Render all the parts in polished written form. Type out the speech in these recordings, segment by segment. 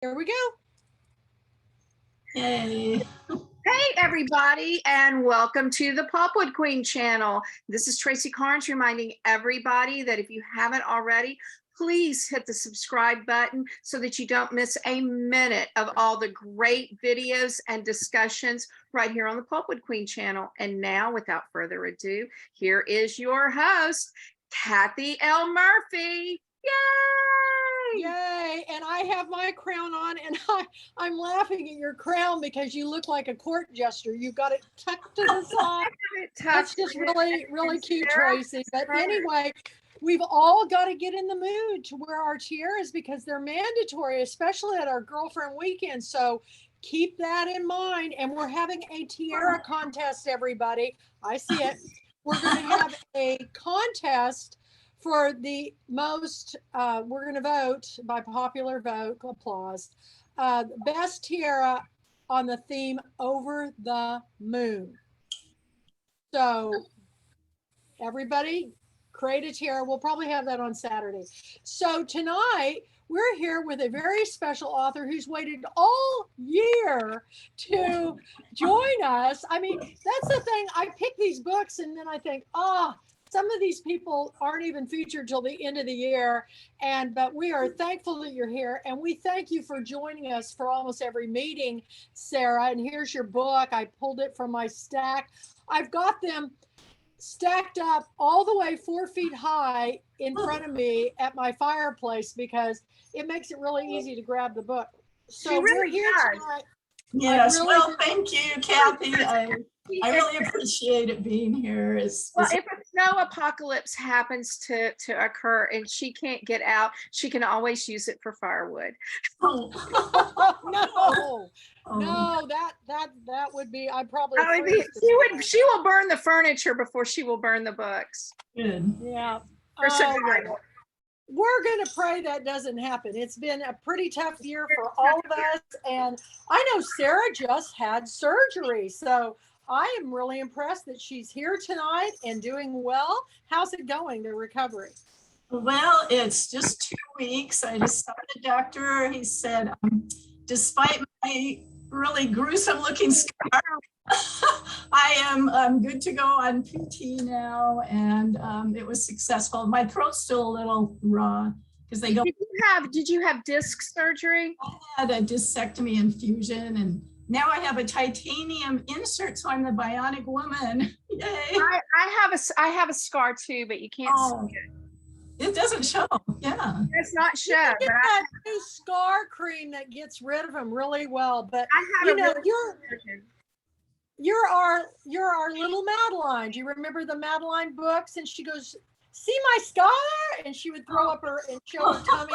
Here we go. Yay. Hey everybody, and welcome to the Popwood Queen channel. This is Tracy Carnes reminding everybody that if you haven't already, please hit the subscribe button so that you don't miss a minute of all the great videos and discussions right here on the Popwood Queen channel. And now, without further ado, here is your host, Kathy L. Murphy. Yay! Yay. And I have my crown on, and I'm laughing at your crown because you look like a court jester. You got it tucked to the side. That's just really, really cute, Tracy. But anyway, we've all got to get in the mood to wear our tiaras because they're mandatory, especially at our girlfriend weekend. So keep that in mind. And we're having a tiara contest, everybody. I see it. We're going to have a contest for the most, we're going to vote by popular vote, applause, best tiara on the theme Over the Moon. So everybody create a tiara. We'll probably have that on Saturday. So tonight we're here with a very special author who's waited all year to join us. I mean, that's the thing. I pick these books and then I think, some of these people aren't even featured till the end of the year. But we are thankful that you're here. And we thank you for joining us for almost every meeting, Sara. And here's your book. I pulled it from my stack. I've got them stacked up all the way 4 feet high in front of me at my fireplace because it makes it really easy to grab the book. So we're here tonight. Yes, well, thank you, Kathy. I really appreciate it being here. If a snow apocalypse happens to occur and she can't get out, she can always use it for firewood. No, that would be, I probably. She will burn the furniture before she will burn the books. Good. Yeah. For survival. We're going to pray that doesn't happen. It's been a pretty tough year for all of us. And I know Sara just had surgery. So I am really impressed that she's here tonight and doing well. How's it going, the recovery? Well, it's just 2 weeks. I just saw the doctor. He said, despite my really gruesome looking scar, I am good to go on PT now, and it was successful. My throat's still a little raw because they go. Did you have disc surgery? I had a discectomy infusion, and now I have a titanium insert, so I'm the bionic woman. Yay! I have a scar too, but you can't see it. It doesn't show. Yeah, it's not show. You get that new scar cream that gets rid of them really well. But you're our little Madeline. Do you remember the Madeline books? And she goes, "See my scar," and she would throw up her and show her tummy.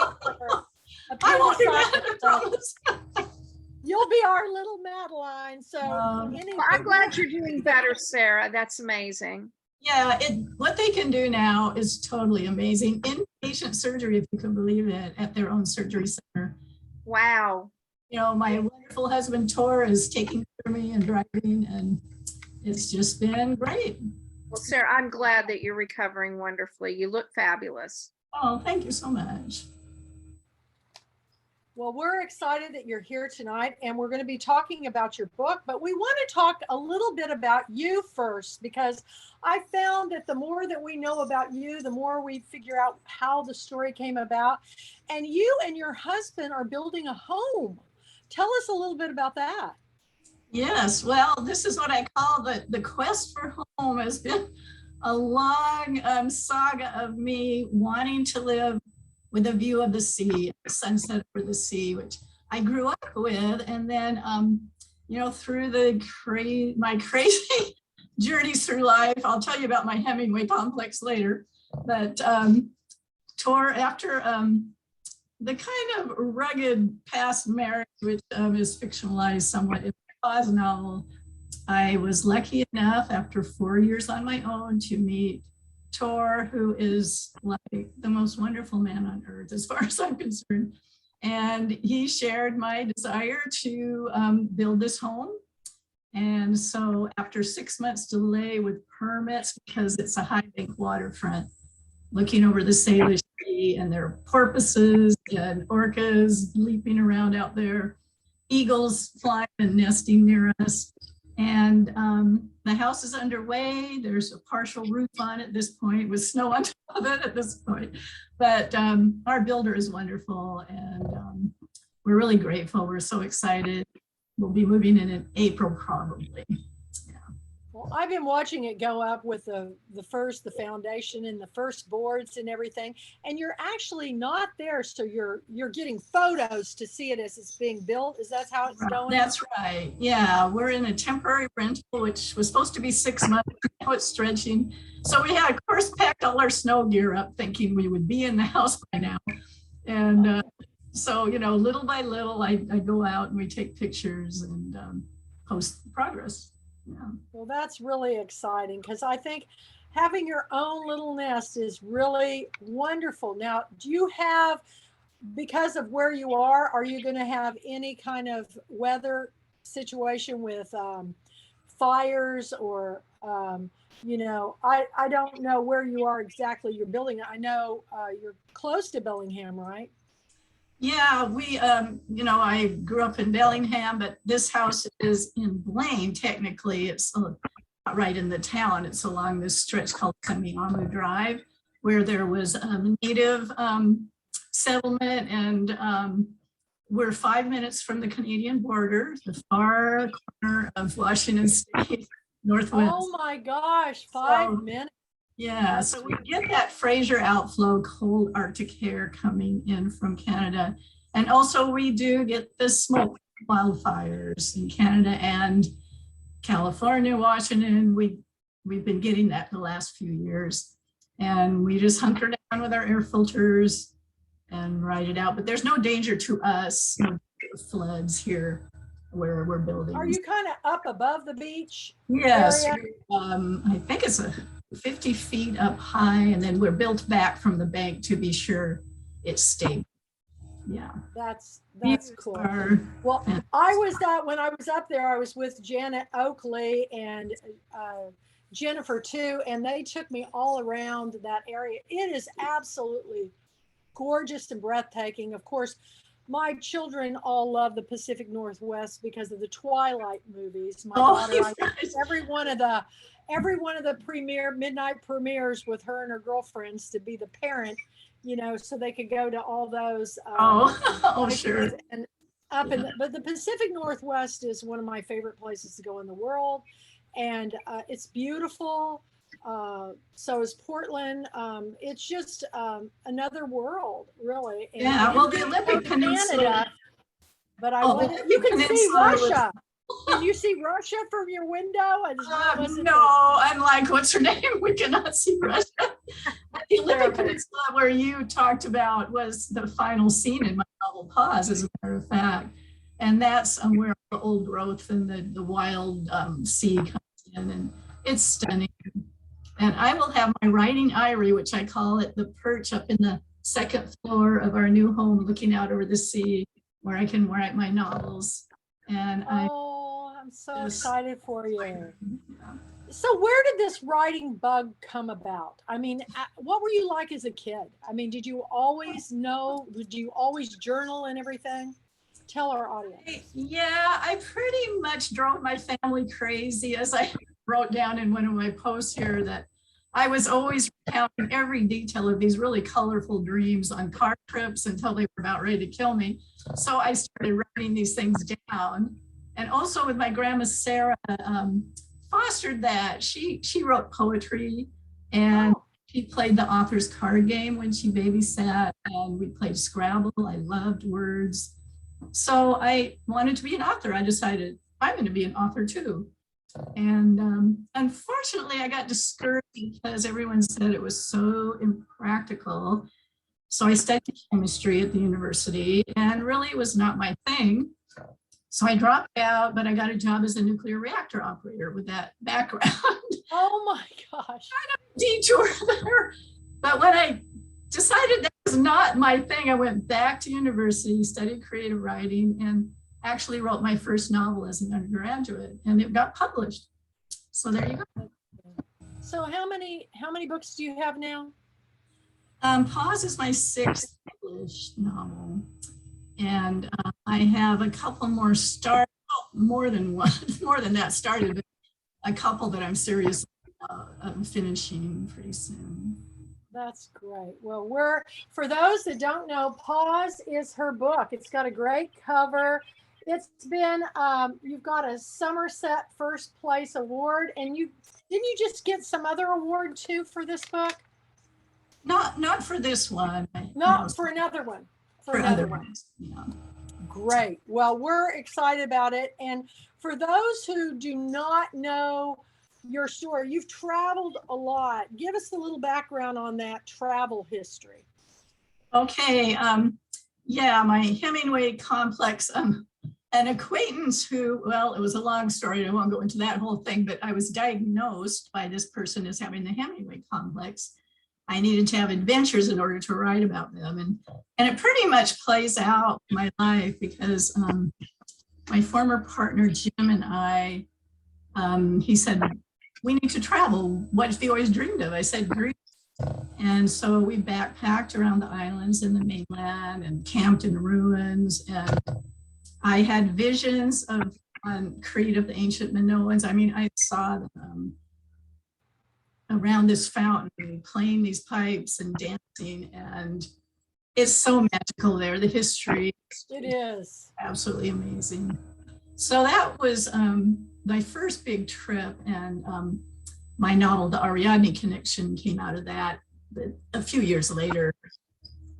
I won't do that, I promise. You'll be our little Madeline. So I'm glad you're doing better, Sara. That's amazing. Yeah, what they can do now is totally amazing. Inpatient surgery, if you can believe it, at their own surgery center. Wow. You know, my wonderful husband, Tor, is taking care of me and driving, and it's just been great. Well, Sara, I'm glad that you're recovering wonderfully. You look fabulous. Oh, thank you so much. Well, we're excited that you're here tonight, and we're going to be talking about your book, but we want to talk a little bit about you first, because I found that the more that we know about you, the more we figure out how the story came about. And you and your husband are building a home. Tell us a little bit about that. Yes, well, this is what I call the quest for home. Has been a long saga of me wanting to live with a view of the sea, sunset over the sea, which I grew up with. And then, you know, through my crazy journeys through life, I'll tell you about my Hemingway complex later, but after the kind of rugged past marriage, which is fictionalized somewhat in the Pause novel, I was lucky enough after 4 years on my own to meet Tor, who is like the most wonderful man on earth, as far as I'm concerned. And he shared my desire to build this home. And so after 6 months delay with permits, because it's a high bank waterfront, looking over the Salish Sea, and there are porpoises and orcas leaping around out there, eagles flying and nesting near us. And the house is underway. There's a partial roof on it at this point with snow on top of it at this point. But our builder is wonderful, and we're really grateful. We're so excited. We'll be moving in April probably. Well, I've been watching it go up with the foundation and the first boards and everything, and you're actually not there, so you're getting photos to see it as it's being built. Is that how it's going? That's right. Yeah, we're in a temporary rental, which was supposed to be 6 months. Now it's stretching. So we had, of course, packed all our snow gear up, thinking we would be in the house by now. And so, you know, little by little, I go out and we take pictures and post progress. Yeah. Well, that's really exciting, because I think having your own little nest is really wonderful. Now, do you have, because of where you are you going to have any kind of weather situation with fires or, you know, I don't know where you are exactly, you're building. I know you're close to Bellingham, right? Yeah, we, you know, I grew up in Bellingham, but this house is in Blaine, technically. It's not right in the town. It's along this stretch called Stamey Drive, where there was a native settlement, and we're 5 minutes from the Canadian border, the far corner of Washington State, Northwest. Oh my gosh, 5 minutes. Yeah, so we get that Fraser outflow, cold Arctic air coming in from Canada. And also we do get the smoke wildfires in Canada and California, Washington. We've been getting that the last few years. And we just hunker down with our air filters and ride it out. But there's no danger to us, no floods here where we're building. Are you kind of up above the beach? Yes, area? I think it's 50 feet up high, and then we're built back from the bank to be sure it's stable. Yeah, That's cool. Well, and I was when I was up there, I was with Janet Oakley and Jennifer too, and they took me all around that area. It is absolutely gorgeous and breathtaking. Of course, my children all love the Pacific Northwest because of the Twilight movies. My daughter, I watched every one of the midnight premieres with her and her girlfriends to be the parent, you know, so they could go to all those. Sure. And but the Pacific Northwest is one of my favorite places to go in the world, and it's beautiful. So is Portland. It's just another world, really. And yeah, well, the Olympic Peninsula. Canada, but you can see Russia. Can you see Russia from your window? No, unlike what's her name, we cannot see Russia. The Olympic Peninsula, where you talked about, was the final scene in my novel Pause, as a matter of fact. And that's where the old growth and the wild sea comes in, and it's stunning. And I will have my writing eyrie, which I call it, the perch up in the second floor of our new home, looking out over the sea, where I can write my novels. And I'm so excited for you. So where did this writing bug come about? I mean, what were you like as a kid? I mean, did you always know? Did you always journal and everything? Tell our audience. Yeah, I pretty much drove my family crazy, as I wrote down in one of my posts here, that I was always recounting every detail of these really colorful dreams on car trips until they were about ready to kill me. So I started writing these things down. And also with my grandma, Sara, fostered that. She wrote poetry, and she played the author's card game when she babysat, and we played Scrabble. I loved words. So I wanted to be an author. I decided I'm going to be an author too. And unfortunately, I got discouraged because everyone said it was so impractical. So I studied chemistry at the university, and really it was not my thing. So I dropped out, but I got a job as a nuclear reactor operator with that background. Oh my gosh. Kind of detour there. But when I decided that was not my thing, I went back to university, studied creative writing, and actually wrote my first novel as an undergraduate, and it got published. So there you go. So how many books do you have now? Pause is my sixth published novel. And I have a couple more more than one, more than that started, but a couple that I'm serious of finishing pretty soon. That's great. Well, for those that don't know, Pause is her book. It's got a great cover. It's been, you've got a Somerset first place award, and didn't you just get some other award too for this book? Not for this one. No, for another one. For another ones. Yeah. Great. Well, we're excited about it. And for those who do not know your story, you've traveled a lot. Give us a little background on that travel history. Okay. Yeah, my Hemingway complex. An acquaintance who, well, it was a long story. I won't go into that whole thing, but I was diagnosed by this person as having the Hemingway complex. I needed to have adventures in order to write about them. And it pretty much plays out my life because my former partner, Jim, and I, he said, we need to travel. What have you always dreamed of? I said, Greece. And so we backpacked around the islands in the mainland and camped in ruins. And I had visions of Crete, of the ancient Minoans. I mean, I saw them around this fountain playing these pipes and dancing, and it's so magical there. The history, it is absolutely amazing. So that was my first big trip, and my novel, The Ariadne Connection, came out of that a few years later.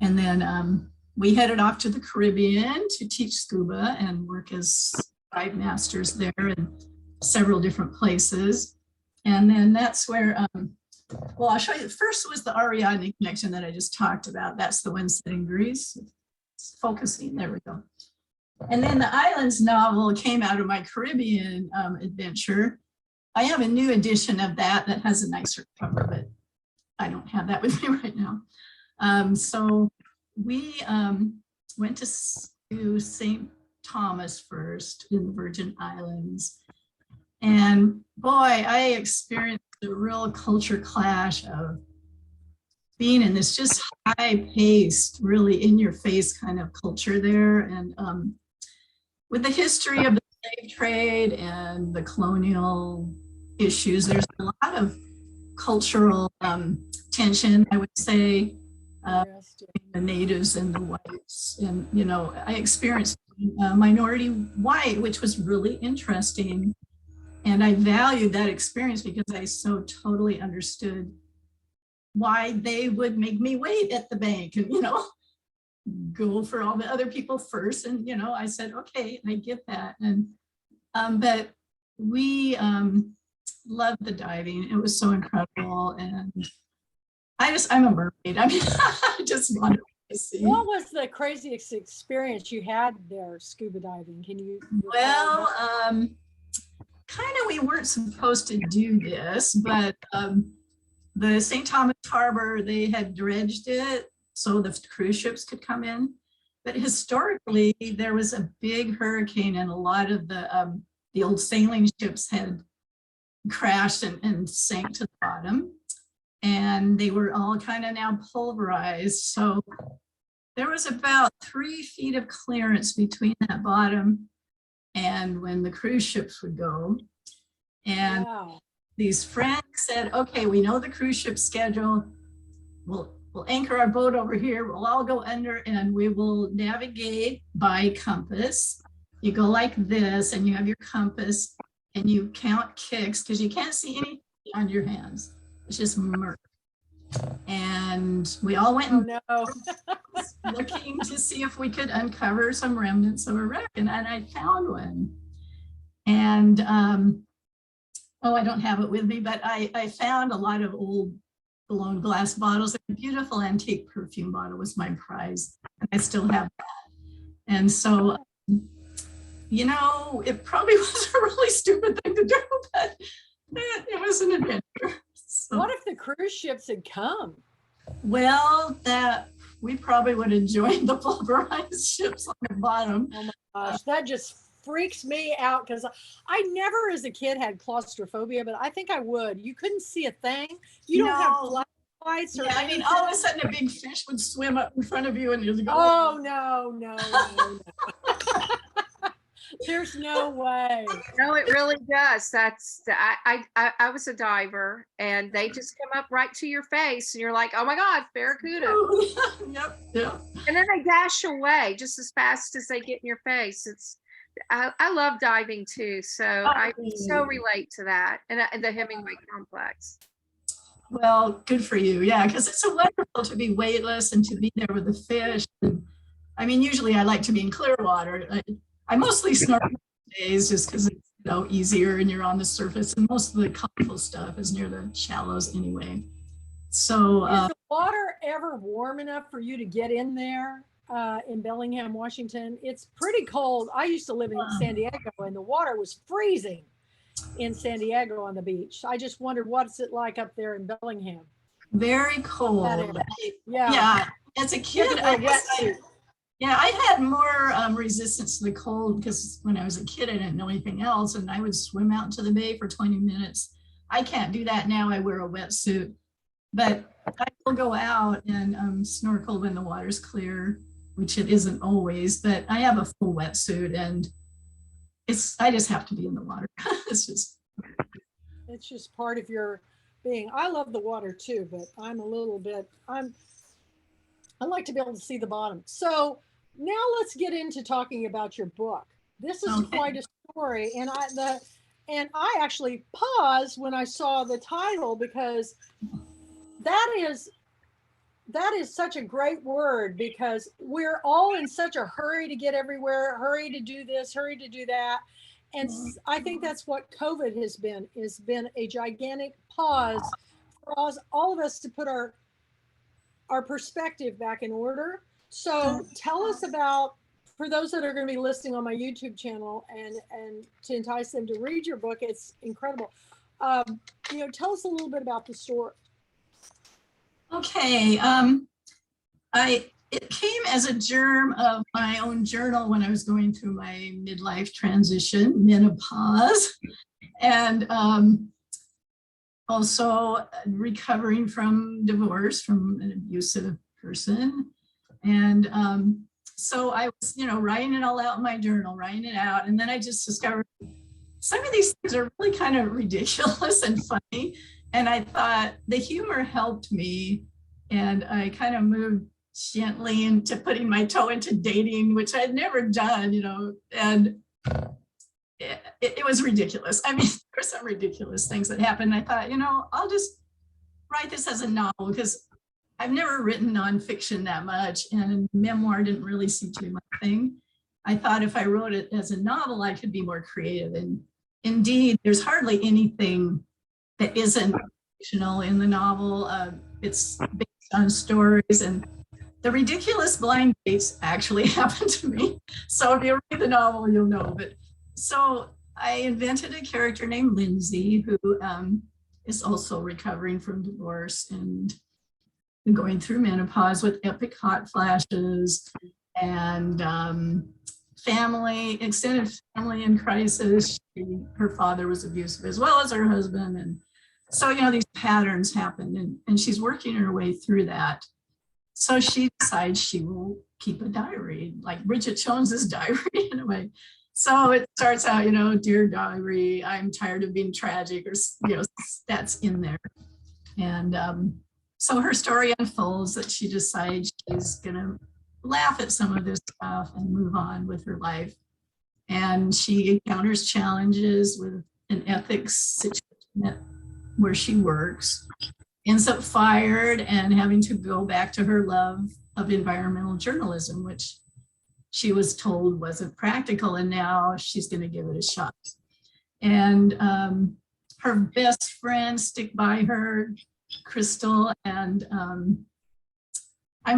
And then we headed off to the Caribbean to teach scuba and work as dive masters there in several different places. And then that's where, well, I'll show you. First was the Ariadne Connection that I just talked about. That's the one set in Greece. It's focusing, there we go. And then the Islands novel came out of my Caribbean adventure. I have a new edition of that that has a nicer cover, but I don't have that with me right now. So we went to St. Thomas first in the Virgin Islands. And boy, I experienced the real culture clash of being in this just high-paced, really in-your-face kind of culture there. And with the history of the slave trade and the colonial issues, there's a lot of cultural tension, I would say, the natives and the whites. And, you know, I experienced minority white, which was really interesting. And I valued that experience because I so totally understood why they would make me wait at the bank and, you know, go for all the other people first. And, you know, I said, okay, I get that. And, but we loved the diving. It was so incredible. And I'm a mermaid. I mean, I just wanted to see. What was the craziest experience you had there scuba diving? Can you? Well, kind of, we weren't supposed to do this, but the St. Thomas Harbor, they had dredged it so the cruise ships could come in. But historically, there was a big hurricane and a lot of the old sailing ships had crashed and sank to the bottom. And they were all kind of now pulverized. So there was about 3 feet of clearance between that bottom and when the cruise ships would go. And wow. These friends said, okay, we know the cruise ship schedule. We'll anchor our boat over here. We'll all go under and we will navigate by compass. You go like this and you have your compass and you count kicks because you can't see anything on your hands. It's just murk. And we all went looking to see if we could uncover some remnants of a wreck, and I found one. And oh, I don't have it with me, but I found a lot of old blown glass bottles. A beautiful antique perfume bottle was my prize, and I still have that. And so, you know, it probably was a really stupid thing to do, but it was an adventure. So, what if the cruise ships had come? Well, that we probably would have joined the pulverized ships on the bottom. Oh my gosh, that just freaks me out because I never as a kid had claustrophobia, but I think I would. You couldn't see a thing. You don't have lights or Yeah, I mean, all of a sudden a big fish would swim up in front of you and you'd go, oh, no. There's no way. No, it really does. I was a diver and they just come up right to your face and you're like, oh my God, barracuda. oh, yep. And then they dash away just as fast as they get in your face. I love diving too. So I so relate to that and the Hemingway complex. Well, good for you. Yeah, because it's so wonderful to be weightless and to be there with the fish. And, I mean, usually I like to be in clear water. I mostly snorkel days just because it's easier and you're on the surface. And most of the colorful stuff is near the shallows anyway. So is the water ever warm enough for you to get in there in Bellingham, Washington? It's pretty cold. I used to live in San Diego and the water was freezing in San Diego on the beach. I just wondered what's it like up there in Bellingham. Very cold. Yeah. As a kid, I had more resistance to the cold because when I was a kid, I didn't know anything else, and I would swim out into the bay for 20 minutes. I can't do that now. I wear a wetsuit, but I will go out and snorkel when the water's clear, which it isn't always. But I have a full wetsuit, and I just have to be in the water. It's just part of your being. I love the water too, but I like to be able to see the bottom. So now let's get into talking about your book. This is quite a story, and I actually paused when I saw the title because that is such a great word, because we're all in such a hurry to get everywhere, hurry to do this, hurry to do that. And I think that's what COVID has been a gigantic pause for all of us to put our perspective back in order. So tell us about, for those that are going to be listening on my YouTube channel and to entice them to read your book, it's incredible. Tell us a little bit about the story. Okay. It came as a germ of my own journal when I was going through my midlife transition, menopause, and also recovering from divorce from an abusive person. And so I was, writing it all out in my journal, writing it out. And then I just discovered some of these things are really kind of ridiculous and funny. And I thought the humor helped me. And I kind of moved gently into putting my toe into dating, which I'd never done, and it was ridiculous. I mean, there were some ridiculous things that happened. I thought, I'll just write this as a novel because I've never written nonfiction that much, and memoir didn't really seem to be my thing. I thought if I wrote it as a novel, I could be more creative. And indeed, there's hardly anything that isn't fictional in the novel. It's based on stories, and the ridiculous blind dates actually happened to me. So if you read the novel, you'll know. But so I invented a character named Lindsay, who is also recovering from divorce and going through menopause with epic hot flashes and extended family in crisis. Her father was abusive as well as her husband. And so, these patterns happen, and she's working her way through that. So she decides she will keep a diary, like Bridget Jones's diary in a way. So it starts out, dear diary, I'm tired of being tragic, or, that's in there. And so her story unfolds that she decides she's going to laugh at some of this stuff and move on with her life. And she encounters challenges with an ethics situation where she works, ends up fired and having to go back to her love of environmental journalism, which she was told wasn't practical, and now she's going to give it a shot. And her best friends stick by her, Crystal, and I'm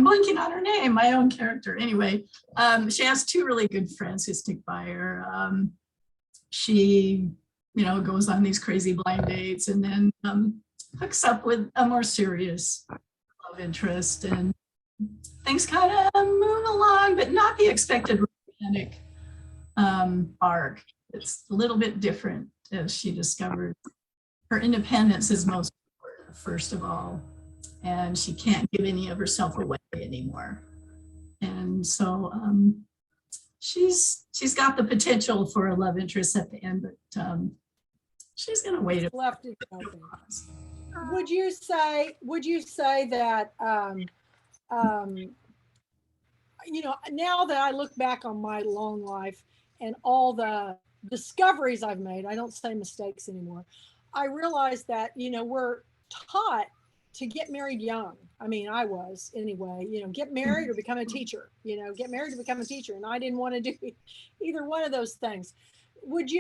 blanking on her name, my own character. Anyway, she has two really good friends who stick by her. She, goes on these crazy blind dates and then hooks up with a more serious love interest, and things kind of move along, but not the expected romantic arc. It's a little bit different as she discovers her independence is most important, first of all. and she can't give any of herself away anymore. And so she's got the potential for a love interest at the end, but she's going to wait. Left it open. Would you say that you know, now that I look back on my long life and all the discoveries I've made, I don't say mistakes anymore. I realize that, you know, we're taught to get married young. I mean, I was anyway, you know, get married or become a teacher, you know, get married to become a teacher. And I didn't want to do either one of those things. Do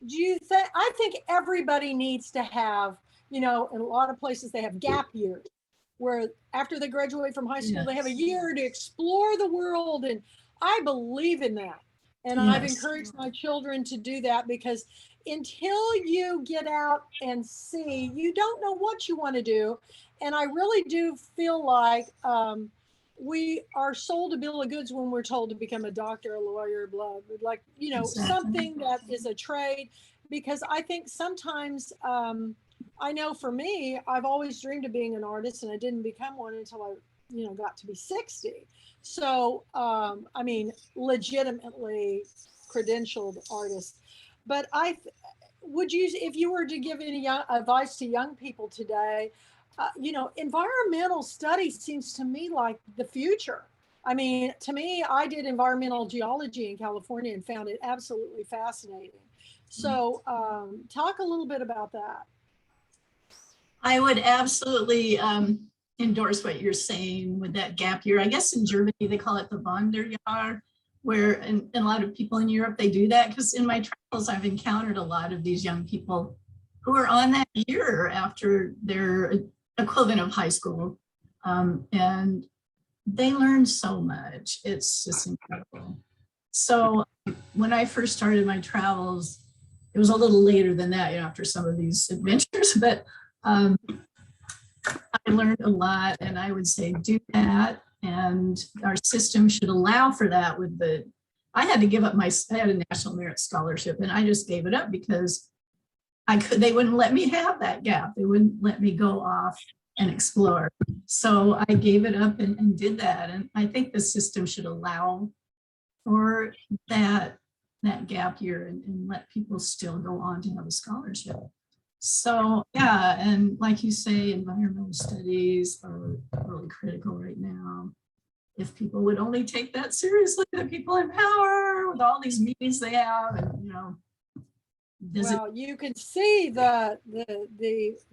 you think, I think everybody needs to have, you know, in a lot of places they have gap years where after they graduate from high school, they have a year to explore the world. And I believe in that. And I've encouraged my children to do that, because until you get out and see, you don't know what you want to do. And I really do feel like we are sold a bill of goods when we're told to become a doctor, a lawyer, blah, like, you know, something that is a trade. Because I think sometimes, I know for me, I've always dreamed of being an artist, and I didn't become one until I, you know, got to be 60. So, I mean, legitimately credentialed artist. But would you, if you were to give any advice to young people today, you know, environmental studies seems to me like the future. I mean, to me, I did environmental geology in California and found it absolutely fascinating. So talk a little bit about that. I would absolutely endorse what you're saying with that gap year. I guess in Germany, they call it the Wanderjahr, where and a lot of people in Europe, they do that, because in my travels, I've encountered a lot of these young people who are on that year after their equivalent of high school. And they learn so much. It's just incredible. So when I first started my travels, it was a little later than that, you know, after some of these adventures, but I learned a lot, and I would say do that. And our system should allow for that. I had to give up I had a National Merit Scholarship, and I just gave it up because they wouldn't let me have that gap. They wouldn't let me go off and explore. So I gave it up and did that. And I think the system should allow for that gap year and let people still go on to have a scholarship. So yeah, and like you say, environmental studies are really critical right now. If people would only take that seriously, the people in power with all these meetings they have, and you know. Well, you can see the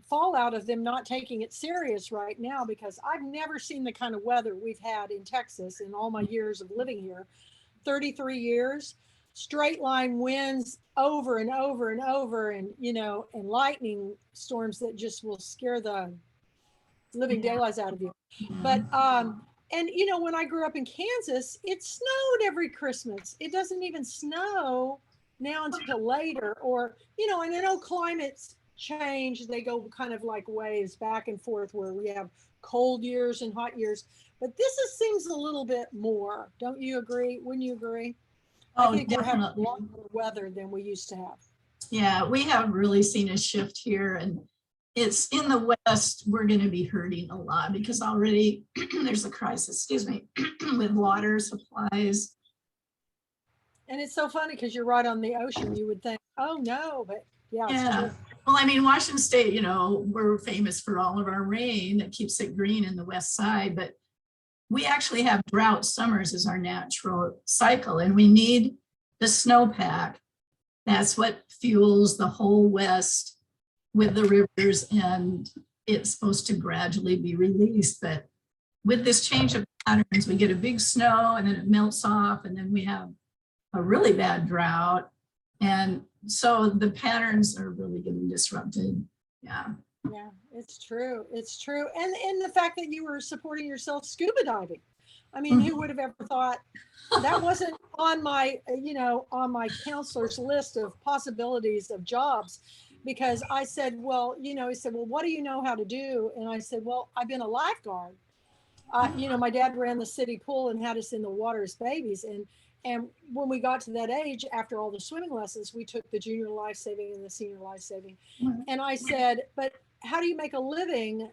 fallout of them not taking it serious right now, because I've never seen the kind of weather we've had in Texas in all my years of living here, 33 years. Straight line winds over and over and over, and you know, and lightning storms that just will scare the living daylights out of you. But and you know, when I grew up in Kansas, it snowed every Christmas. It doesn't even snow now until later. Or you know, and I know climates change, they go kind of like waves back and forth, where we have cold years and hot years, but seems a little bit more. Don't you agree? Wouldn't you agree? I think definitely. we're having a lot more weather than we used to have. Yeah, we have really seen a shift here, and it's in the West, we're going to be hurting a lot because already there's a crisis, with water supplies. And it's so funny because you're right on the ocean. You would think, oh no, but yeah, it's true. Well, I mean, Washington State, you know, we're famous for all of our rain that keeps it green in the West Side, but we actually have drought summers as our natural cycle, and we need the snowpack. That's what fuels the whole West with the rivers, and it's supposed to gradually be released. But with this change of patterns, we get a big snow and then it melts off, and then we have a really bad drought. And so the patterns are really getting disrupted. Yeah. Yeah, it's true. It's true. And the fact that you were supporting yourself scuba diving. I mean, who would have ever thought that wasn't on my, you know, on my counselor's list of possibilities of jobs? Because I said, well, you know, he said, well, what do you know how to do? And I said, well, I've been a lifeguard. You know, my dad ran the city pool and had us in the water as babies. And when we got to that age, after all the swimming lessons, we took the junior life saving and the senior life saving. And I said, but how do you make a living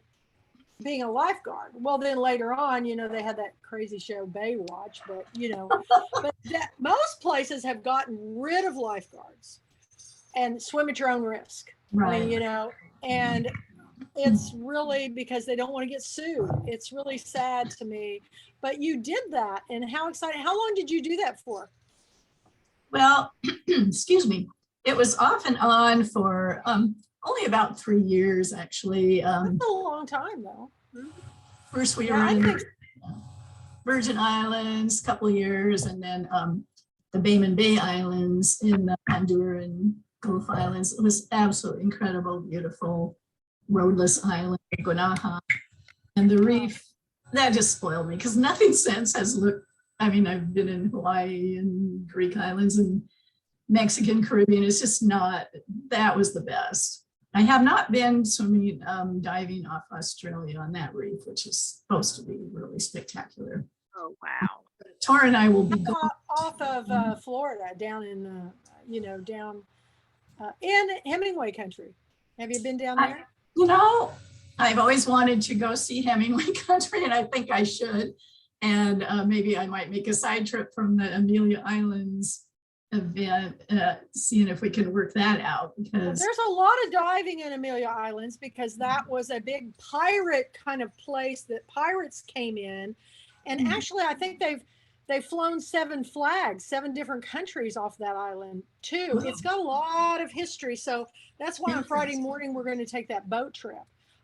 being a lifeguard. Well, then later on, they had that crazy show Baywatch, but but that most places have gotten rid of lifeguards and swim at your own risk. I mean, and it's really because they don't want to get sued. It's really sad to me, but you did that, and how exciting. How long did you do that for? Well, excuse me. It was off and on for only about 3 years, actually. That's a long time, though. First, we were in Virgin Islands a couple of years, and then the Bayman Bay Islands in the Honduran Gulf Islands. It was absolutely incredible, beautiful, roadless island, Guanaja. And the reef, that just spoiled me because nothing since has looked, I mean, I've been in Hawaii and Greek islands and Mexican Caribbean. It's just not, that was the best. I have not been swimming, diving off Australia on that reef, which is supposed to be really spectacular. Oh, wow. Tor and I will be going off of Florida, down in, down in Hemingway country. Have you been down there? I've always wanted to go see Hemingway country, and I think I should. And maybe I might make a side trip from the Amelia Islands event, seeing if we can work that out. Because there's a lot of diving in Amelia Islands because that was a big pirate kind of place that pirates came in. And actually, I think they've flown 7 flags, 7 different countries off that island too. It's got a lot of history. So that's why on Friday morning, we're going to take that boat trip.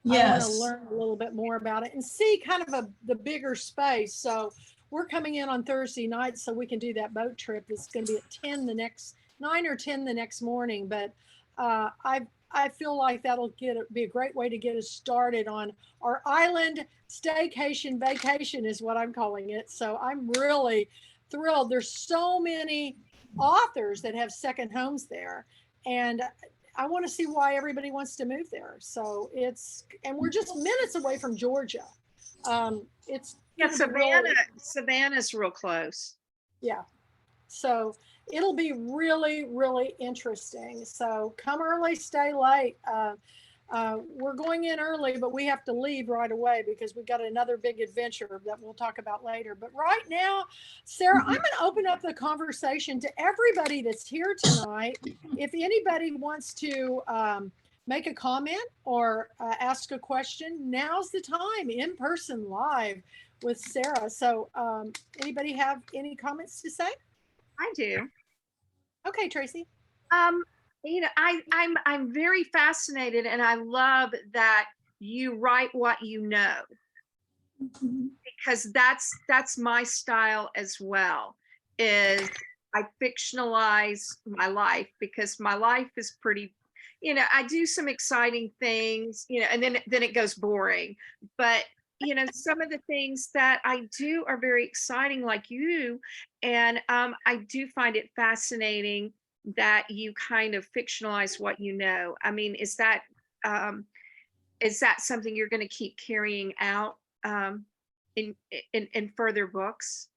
Yes. I want to learn a little bit more about it and see kind of the bigger space. So we're coming in on Thursday night so we can do that boat trip. It's going to be at 9 or 10 the next morning. But I feel like that'll be a great way to get us started on our island staycation vacation is what I'm calling it. So I'm really thrilled. There's so many authors that have second homes there. And I want to see why everybody wants to move there. So and we're just minutes away from Georgia. Savannah's real close. Yeah. So it'll be really, really interesting. So come early, stay late. We're going in early, but we have to leave right away because we've got another big adventure that we'll talk about later. But right now, Sara, I'm going to open up the conversation to everybody that's here tonight. If anybody wants to make a comment or ask a question, now's the time, in person, live with Sara. So anybody have any comments to say? I do. Okay, Tracy. I'm very fascinated, and I love that you write what you know, because that's my style as well. Is I fictionalize my life because my life is pretty, I do some exciting things, and then it goes boring. But some of the things that I do are very exciting, like you, and I do find it fascinating that you kind of fictionalize what you know. I mean, is that something you're going to keep carrying out in further books?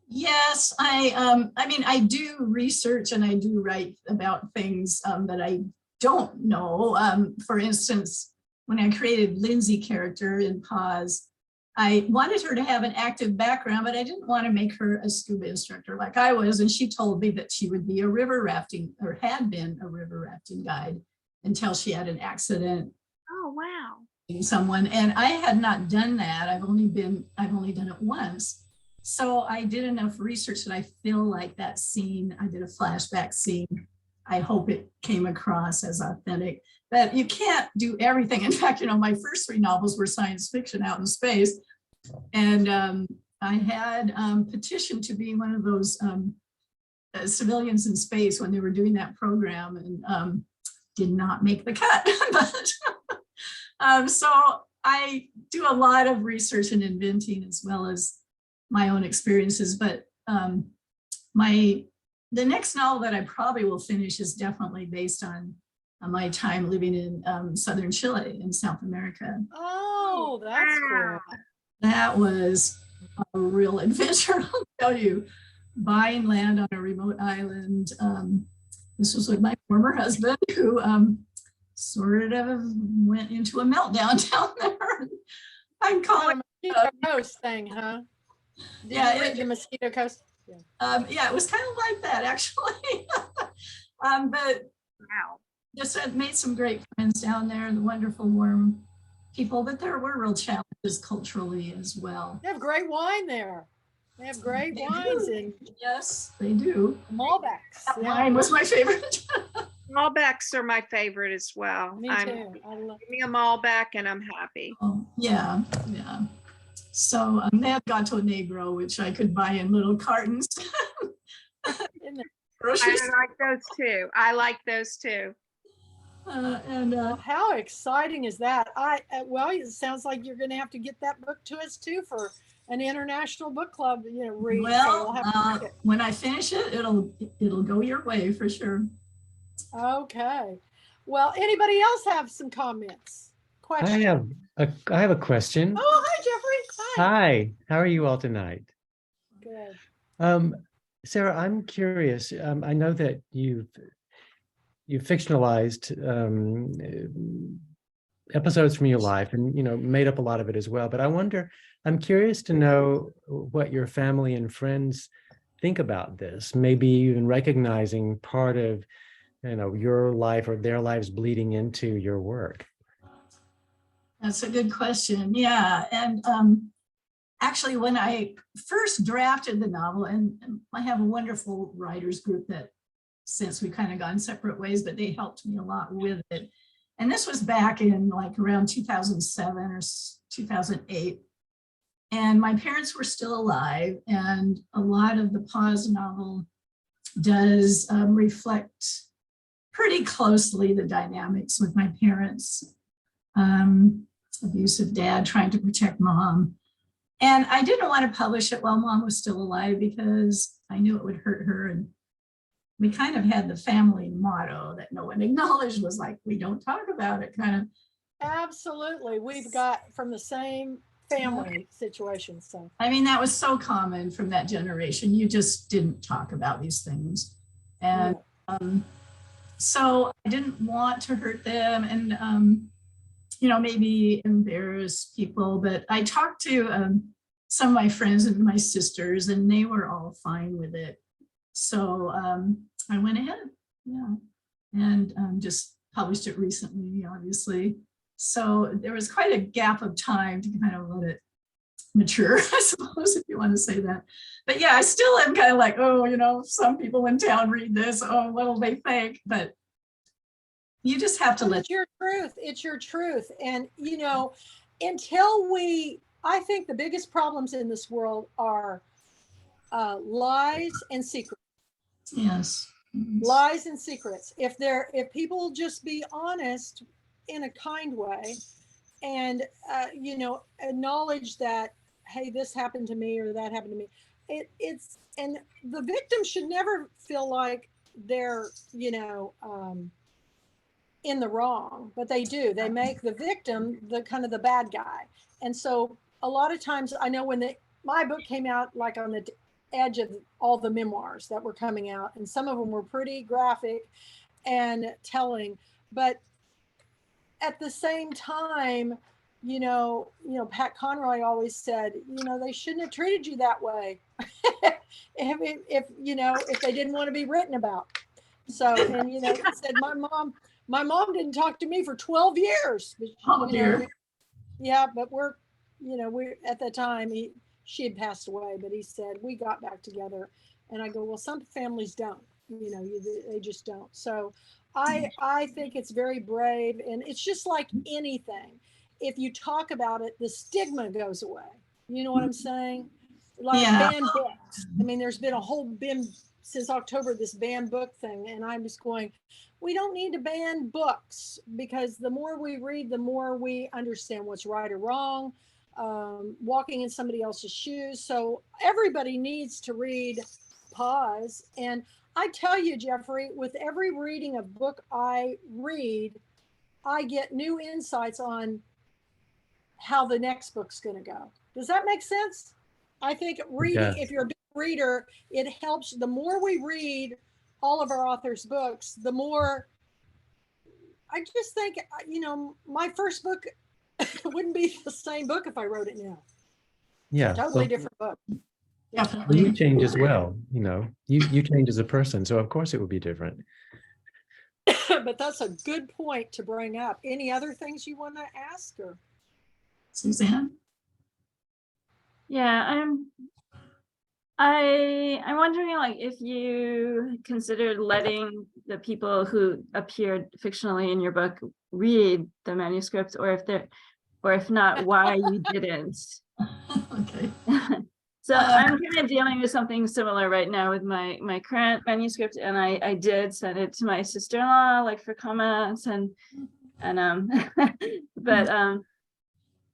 Yes, I do research and I do write about things that I don't know. For instance, when I created Lindsay character in Pause, I wanted her to have an active background, but I didn't want to make her a scuba instructor like I was. And she told me that she would be a river rafting, or had been a river rafting guide, until she had an accident. Oh, wow. Someone, and I had not done that. I've only done it once. So I did enough research that I feel like that scene, I did a flashback scene. I hope it came across as authentic. But you can't do everything. In fact, my first 3 novels were science fiction out in space. And I had petitioned to be one of those civilians in space when they were doing that program, and did not make the cut. But so I do a lot of research and inventing as well as my own experiences. But the next novel that I probably will finish is definitely based on my time living in southern Chile in South America. Oh, that's cool. That was a real adventure, I'll tell you. Buying land on a remote island. This was with my former husband, who sort of went into a meltdown down there. I'm calling. Mosquito Coast thing, huh? Did Yeah, you read the Mosquito Coast? Yeah. Yeah, it was kind of like that actually. But Wow. just made some great friends down there, the wonderful, warm people, but there were real challenges culturally as well. They have great wine there. They have great wines and Yes, they do. Malbecs. That Yeah, wine was my favorite. Malbecs are my favorite as well. me I'm, too. I love give me a Malbec and I'm happy. Oh, yeah, yeah. So they had Gato Negro, which I could buy in little cartons. isn't it? Grocery I store. like those too. I like those too. Well, how exciting is that? Well, it sounds like you're going to have to get that book to us too for an international book club, read. So Well, we'll have to read it. when I finish it, it'll go your way for sure. Okay. Well, anybody else have some comments? I Questions? have a question. Oh, hi, Jeffrey. Hi. Hi, how are you all tonight? Good. Sarah, I'm curious. I know that you've fictionalized episodes from your life and made up a lot of it as well. But I'm curious to know what your family and friends think about this, maybe even recognizing part of your life or their lives bleeding into your work. That's a good question. Yeah. And actually, when I first drafted the novel, and I have a wonderful writers group that since we kind of gone separate ways, but they helped me a lot with it. And this was back in like around 2007 or 2008. And my parents were still alive. And a lot of the Pause novel does reflect pretty closely the dynamics with my parents. Abusive dad trying to protect mom. And I didn't want to publish it while mom was still alive because I knew it would hurt her. And we kind of had the family motto that no one acknowledged was like, we don't talk about it kind of. Absolutely. We've got from the same family situation. So, I mean, that was so common from that generation. You just didn't talk about these things. And so I didn't want to hurt them and, maybe embarrass people. But I talked to some of my friends and my sisters, and they were all fine with it. So I went ahead, and just published it recently, obviously. So there was quite a gap of time to kind of let it mature, I suppose, if you want to say that. But yeah, I still am kind of like, some people in town read this. Oh, what'll they think? But you just have to let. It's your truth. It's your truth. And, I think the biggest problems in this world are lies and secrets. Yes. Lies and secrets. If people just be honest in a kind way and, acknowledge that, hey, this happened to me or that happened to me. And the victim should never feel like they're, in the wrong, but they do. They make the victim the kind of the bad guy. And so a lot of times I know when my book came out, like on the edge of all the memoirs that were coming out, and some of them were pretty graphic and telling, but at the same time, Pat Conroy always said, they shouldn't have treated you that way if they didn't want to be written about. So, and, he said, my mom didn't talk to me for 12 years. Oh, dear. Yeah, but we're at the time she had passed away, but he said, we got back together. And I go, well, some families don't, they just don't. So I think it's very brave, and it's just like anything. If you talk about it, the stigma goes away. You know what I'm saying? Like banned books. I mean, there's been a whole since October, this banned book thing. And I'm just going, we don't need to ban books, because the more we read, the more we understand what's right or wrong, walking in somebody else's shoes. So everybody needs to read Pause. And I tell you, Jeffrey, with every reading of book I read, I get new insights on how the next book's going to go. Does that make sense? I think reading, if you're a big reader, it helps. The more we read all of our authors' books, the more I just think, my first book It wouldn't be the same book if I wrote it now. Yeah. Totally Well, different book. Definitely. you change as well, you change as a person. So of course it would be different. But that's a good point to bring up. Any other things you want to ask or? Suzanne? Yeah, I'm wondering, like, if you considered letting the people who appeared fictionally in your book read the manuscript, or if not, why you didn't. Okay. So I'm kind of dealing with something similar right now with my current manuscript, and I did send it to my sister-in-law, like, for comments and but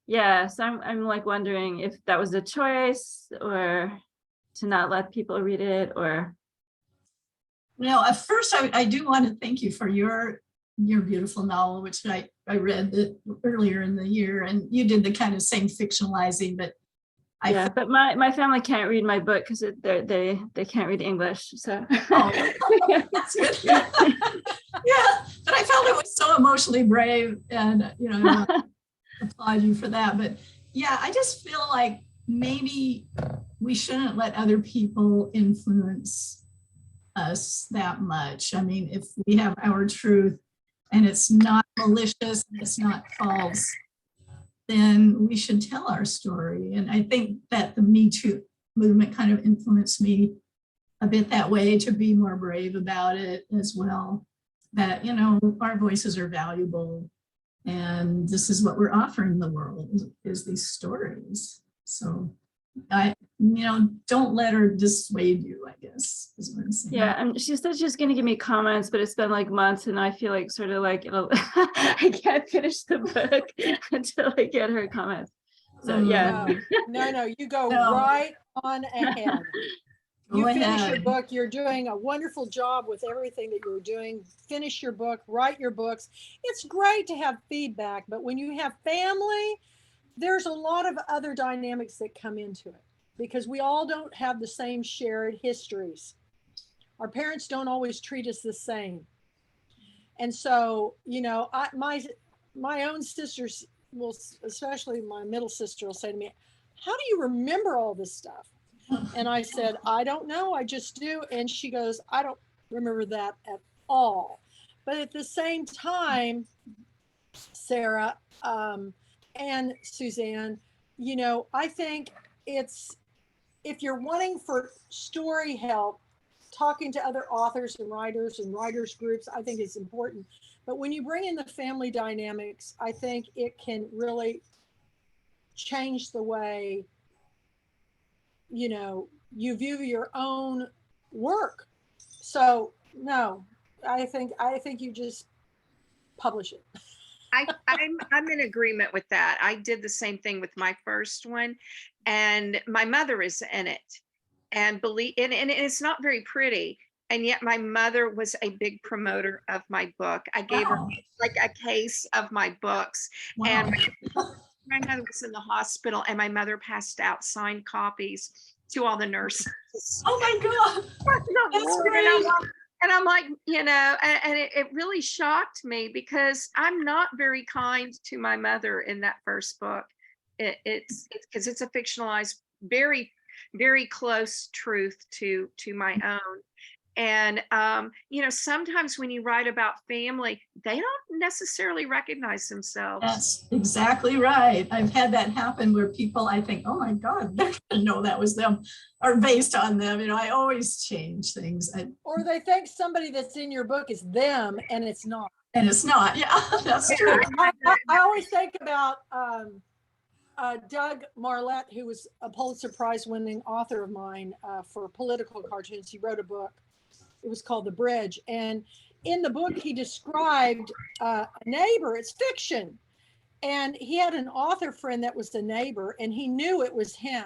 yeah, so I'm like wondering if that was a choice, or to not let people read it, or. Well, at first, I do want to thank you for your beautiful novel, which I read earlier in the year, and you did the kind of same fictionalizing, but Yeah, but my family can't read my book because they can't read English. So that's good. Yeah, but I felt it was so emotionally brave, and I want to applaud you for that. But yeah, I just feel like maybe we shouldn't let other people influence us that much. I mean, if we have our truth and it's not malicious and it's not false, then we should tell our story. And I think that the Me Too movement kind of influenced me a bit that way, to be more brave about it as well. That, our voices are valuable, and this is what we're offering the world, is these stories. So don't let her dissuade you, I guess, is what I'm saying. yeah, and she said she's going to give me comments, but it's been like months, and I feel like sort of like I can't finish the book until I get her comments. So yeah. No, you go right on ahead. You finish your book. You're doing a wonderful job with everything that you're doing. Finish your book, write your books. It's great to have feedback, but when you have family, there's a lot of other dynamics that come into it, because we all don't have the same shared histories. Our parents don't always treat us the same. And so, my own sisters will, especially my middle sister, will say to me, "How do you remember all this stuff?" And I said, "I don't know, I just do." And she goes, "I don't remember that at all." But at the same time, Sara and Suzanne, I think if you're wanting for story help, talking to other authors and writers groups, I think is important. But when you bring in the family dynamics, I think it can really change the way you view your own work. So no, I think you just publish it. I'm in agreement with that. I did the same thing with my first one, and my mother is in it, and it's not very pretty. And yet my mother was a big promoter of my book. I gave her like a case of my books. Wow. And my mother was in the hospital, and my mother passed out signed copies to all the nurses. Oh my God. That's great. And I'm like, and it really shocked me, because I'm not very kind to my mother in that first book. It's because it's a fictionalized, very, very close truth to my own. And, sometimes when you write about family, they don't necessarily recognize themselves. That's exactly right. I've had that happen where people, I think, oh my God, they didn't know that was them, or based on them. I always change things. Or they think somebody that's in your book is them, and it's not. And it's not. Yeah, that's true. I always think about Doug Marlette, who was a Pulitzer Prize winning author of mine for political cartoons. He wrote a book. It was called The Bridge. And in the book, he described a neighbor. It's fiction. And he had an author friend that was the neighbor, and he knew it was him.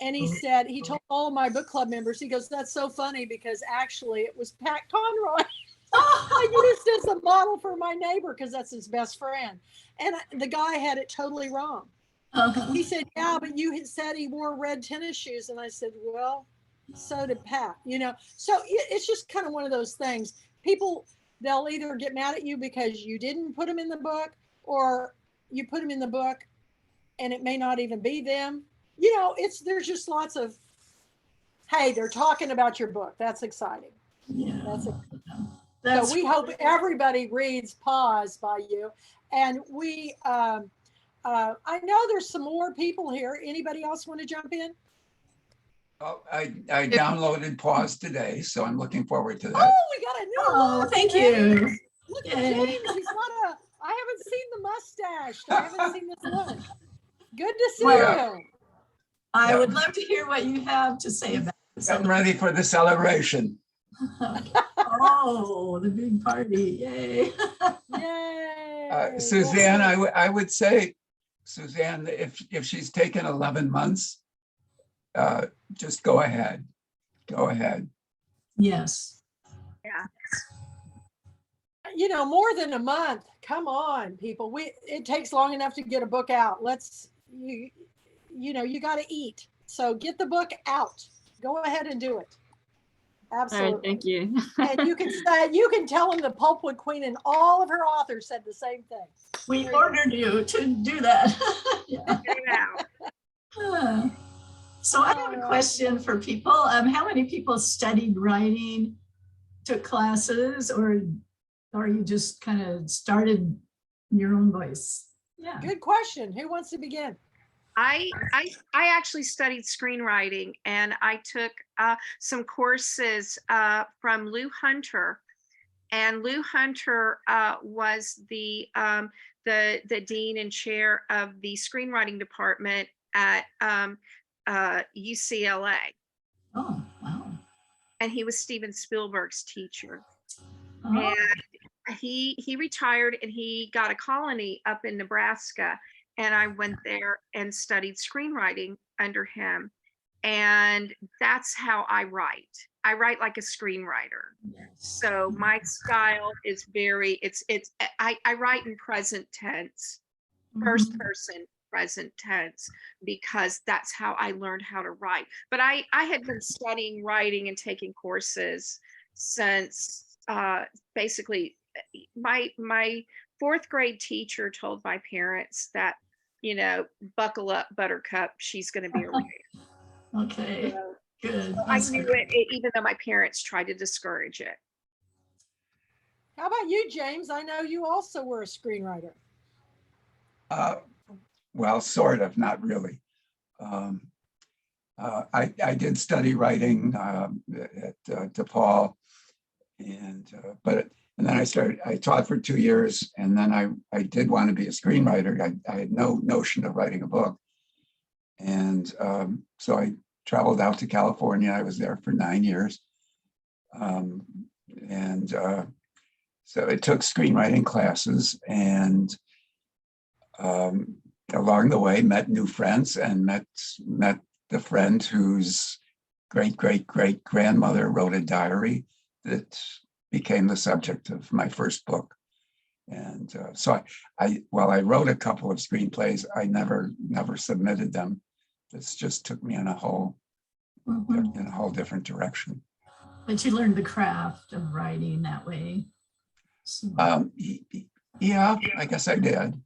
And he said, he told all of my book club members, he goes, "That's so funny, because actually it was Pat Conroy." I used this as a model for my neighbor because that's his best friend. And the guy had it totally wrong. He said, "Yeah, but you had said he wore red tennis shoes." And I said, "Well, so did Pat." So it's just kind of one of those things. People, they'll either get mad at you because you didn't put them in the book, or you put them in the book and it may not even be them. There's just lots of, hey, they're talking about your book. That's exciting. Yeah. So we hope everybody reads Pause by you. And I know there's some more people here. Anybody else want to jump in? Oh, I downloaded Pause today, so I'm looking forward to that. Oh, we got a new one. Thank James. you. Look at James. I haven't seen the mustache. I haven't seen this look. Good to see you. I would love to hear what you have to say about this. I'm ready for the celebration. Oh, the big party. Yay. Yay. Suzanne, I would say, Suzanne, if she's taken 11 months, just go ahead. Go ahead. Yes. Yeah. More than a month. Come on, people. It takes long enough to get a book out. You got to eat. So get the book out. Go ahead and do it. Absolutely. All right, thank you. And you can tell them the Pulpwood Queen and all of her authors said the same thing. We ordered you to do that. Yeah. So I have a question for people. How many people studied writing, took classes, or you just kind of started your own voice? Yeah. Good question. Who wants to begin? I actually studied screenwriting, and I took some courses from Lou Hunter, and Lou Hunter was the dean and chair of the screenwriting department at UCLA. Oh, wow. And he was Steven Spielberg's teacher. Oh. And he retired, and he got a colony up in Nebraska. And I went there and studied screenwriting under him. And that's how I write. I write like a screenwriter. Yes. So my style is I write in present tense, first person present tense, because that's how I learned how to write. But I had been studying writing and taking courses since basically my fourth grade teacher told my parents that, buckle up, Buttercup, she's going to be a writer. Okay, good. So I knew it, even though my parents tried to discourage it. How about you, James? I know you also were a screenwriter. Well, sort of, not really. I did study writing at DePaul, and then I taught for 2 years, and then I did want to be a screenwriter. I had no notion of writing a book. And so I traveled out to California. I was there for 9 years. So it took screenwriting classes, and along the way met new friends, and met the friend whose great grandmother wrote a diary that became the subject of my first book. And so while I wrote a couple of screenplays, I never submitted them. This just took me in a whole different direction. But you learned the craft of writing that way. So. Yeah, I guess I did.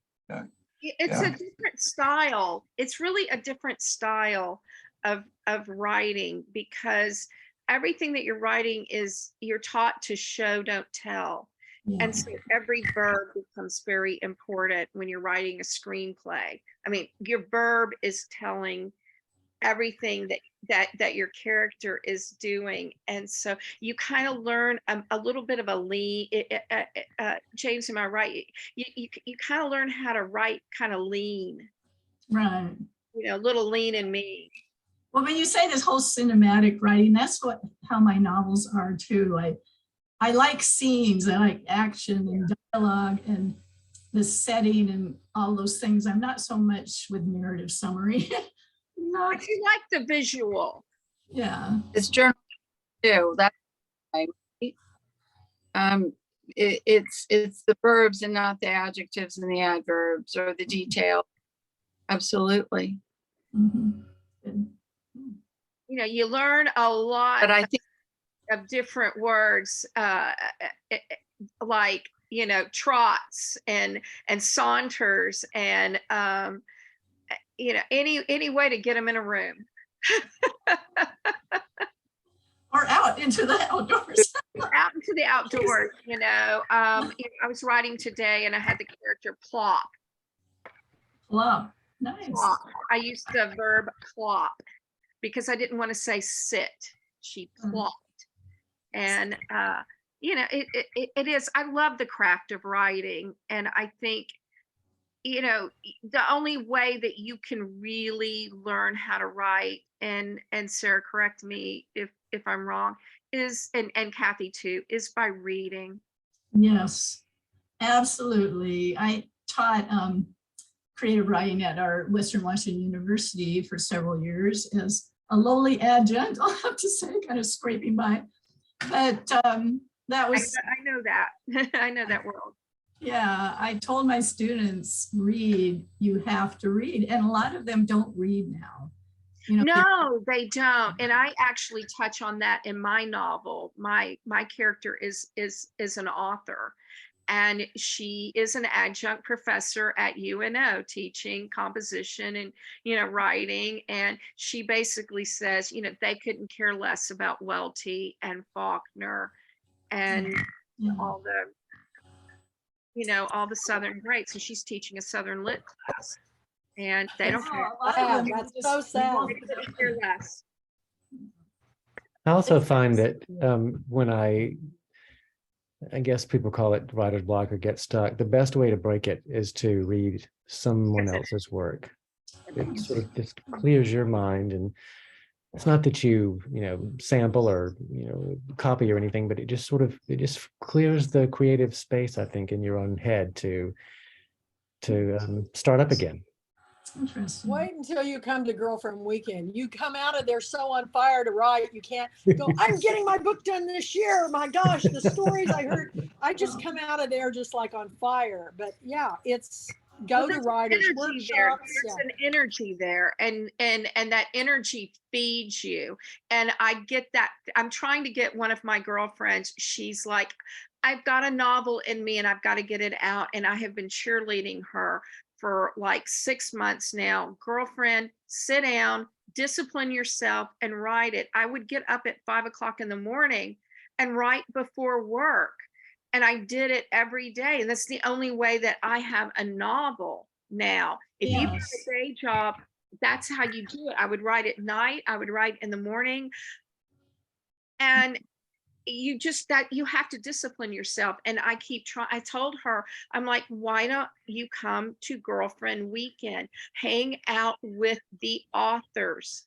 It's a different style. It's really a different style of writing, because everything that you're writing you're taught to show, don't tell. Yeah. And so every verb becomes very important when you're writing a screenplay. I mean, your verb is telling everything that your character is doing. And so you kind of learn a little bit of a lean. James, am I right? You kind of learn how to write kind of lean. Right. A little lean and mean. Well, when you say this whole cinematic writing, that's how my novels are too. I like scenes, I like action and dialogue and the setting and all those things. I'm not so much with narrative summary. But you like the visual. Yeah. It's journal too. That's right. It's the verbs and not the adjectives and the adverbs or the detail. Absolutely. Mm-hmm. You learn a lot. But I think of different words, like trots and saunters and, any way to get them in a room. Or out into the outdoors. Out into the outdoors, I was writing today and I had the character plop. Plop. Nice. Plop. I used the verb plop because I didn't want to say sit. She plopped. And, it is, I love the craft of writing. And I think, the only way that you can really learn how to write, and Sarah, correct me if I'm wrong, is, and Kathy too, is by reading. Yes, absolutely. I taught creative writing at our Western Washington University for several years as a lowly adjunct, I'll have to say, kind of scraping by. But that was, I know that. I know that world. yeah, I told my students, read, you have to read. And a lot of them don't read now. No, they don't. And I actually touch on that in my novel. My character is an author, and she is an adjunct professor at UNO teaching composition and, writing. And she basically says, they couldn't care less about Welty and Faulkner and all the, all the Southern greats. And she's teaching a Southern Lit class. And they don't care. Wow, that's so sad. They couldn't care less. I also find that when I guess people call it writer's block or get stuck, the best way to break it is to read someone else's work. It sort of just clears your mind, and it's not that you sample or copy or anything, but it just clears the creative space, I think, in your own head to start up again. Interesting. Wait until you come to Girlfriend Weekend. You come out of there so on fire to write. You can't go, I'm getting my book done this year. My gosh, the stories I heard. I just come out of there just like on fire. But yeah, it's go to writers workshops. There's an energy there, and that energy feeds you. And I get that. I'm trying to get one of my girlfriends. She's like, I've got a novel in me and I've got to get it out. And I have been cheerleading her for like 6 months now. Girlfriend, sit down, discipline yourself and write it. I would get up at 5 o'clock in the morning and write before work. And I did it every day. And that's the only way that I have a novel now. If you have a day job, that's how you do it. I would write at night. I would write in the morning. And you have to discipline yourself. And I keep trying. I told her, I'm like, why don't you come to Girlfriend Weekend, hang out with the authors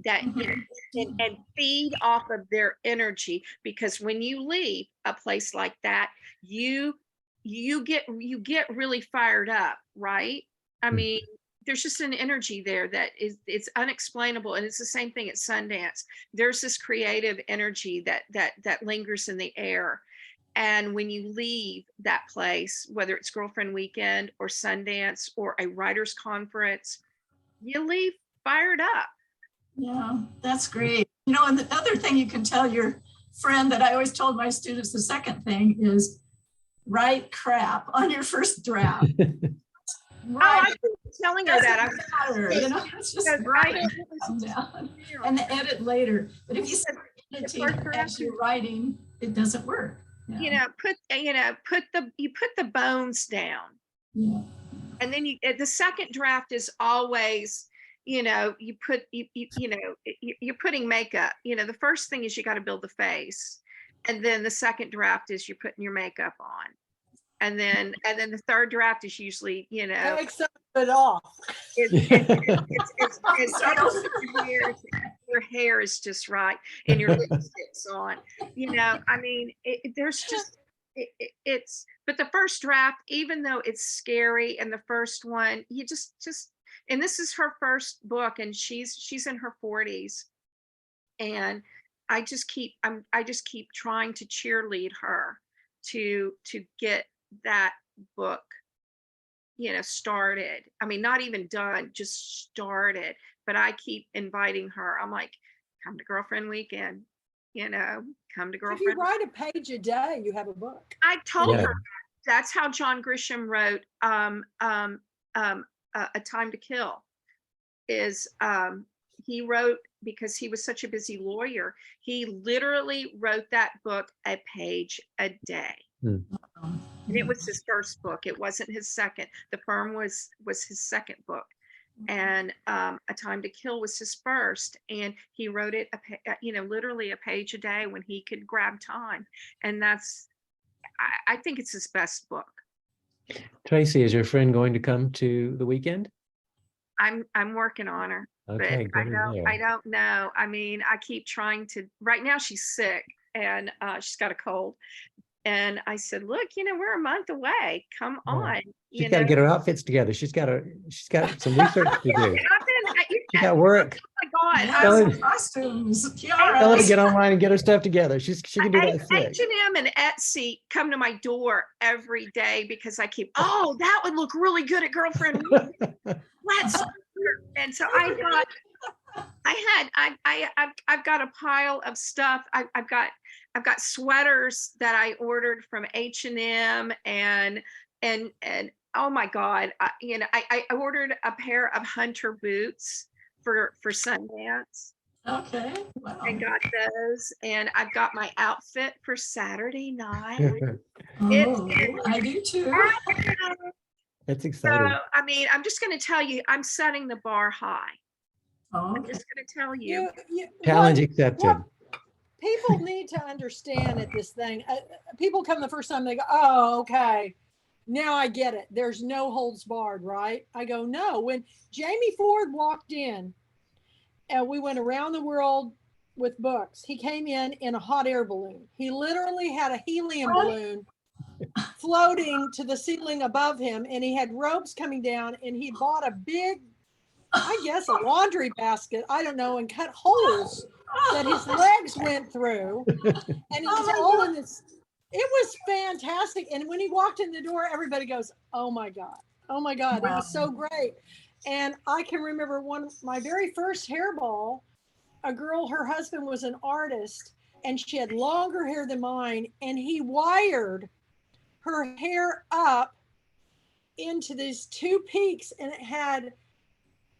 that and feed off of their energy, because when you leave a place like that, you get really fired up, right? I mean, there's just an energy there that it's unexplainable. And it's the same thing at Sundance. There's this creative energy that lingers in the air. And when you leave that place, whether it's Girlfriend Weekend or Sundance or a writer's conference, you leave fired up. Yeah, that's great. And the other thing you can tell your friend that I always told my students, the second thing is write crap on your first draft. Right. Oh, I was telling her that. It's just write it down and the edit later. But if you set editing as you're writing, it doesn't work. Yeah. Put the bones down. Yeah. And then the second draft is always, you're putting makeup. The first thing is you got to build the face, and then the second draft is you're putting your makeup on. And then the third draft is usually, take some of it off. Your hair is just right and your lipstick's on. I mean, there's just but the first draft, even though it's scary, and the first one, you just and this is her first book, and she's in her 40s, and I just keep trying to cheerlead her to get that book started. I mean, not even done, just started. But I keep inviting her. I'm like, come to Girlfriend Weekend, come to Girlfriend. If you write a page a day, you have a book. I told her That's how John Grisham wrote A Time to Kill. He wrote, because he was such a busy lawyer, he literally wrote that book a page a day. And it was his first book. It wasn't his second. The Firm was his second book. And A Time to Kill was his first. And he wrote it, literally a page a day when he could grab time. And I think it's his best book. Tracy, is your friend going to come to the weekend? I'm working on her. Okay, But good to I hear. don't know. I mean, I keep trying to, right now she's sick and she's got a cold. And I said, look, we're a month away. Come Yeah. on. She's got to get her outfits together. She's got some research to do. She got work. Oh my Yeah, God. some costumes, Tell her to tiaras. get online and get her stuff together. She can do that sick. H&M and Etsy come to my door every day because I keep, oh, that would look really good at Girlfriend Week. Let's. And so I've got a pile of stuff. I've got sweaters that I ordered from H&M and oh my God, I ordered a pair of Hunter boots for Sundance. Okay, wow. I got those, and I've got my outfit for Saturday night. Oh, I do too. That's So, exciting. I mean, I'm just going to tell you, I'm setting the bar high. Oh, I'm just going to tell you. Challenge accepted. People need to understand at this thing. People come the first time, they go, oh, okay. Now I get it. There's no holds barred, right? I go, no. When Jamie Ford walked in and we went around the world with books, he came in a hot air balloon. He literally had a helium balloon floating to the ceiling above him, and he had ropes coming down, and he bought a big, I guess, a laundry basket, I don't know, and cut holes that his legs went through. And it was all in this. It was fantastic. And when he walked in the door, everybody goes, oh my God. Oh my God. It was so great. And I can remember my very first hairball, a girl, her husband was an artist and she had longer hair than mine. And he wired her hair up into these two peaks, and it had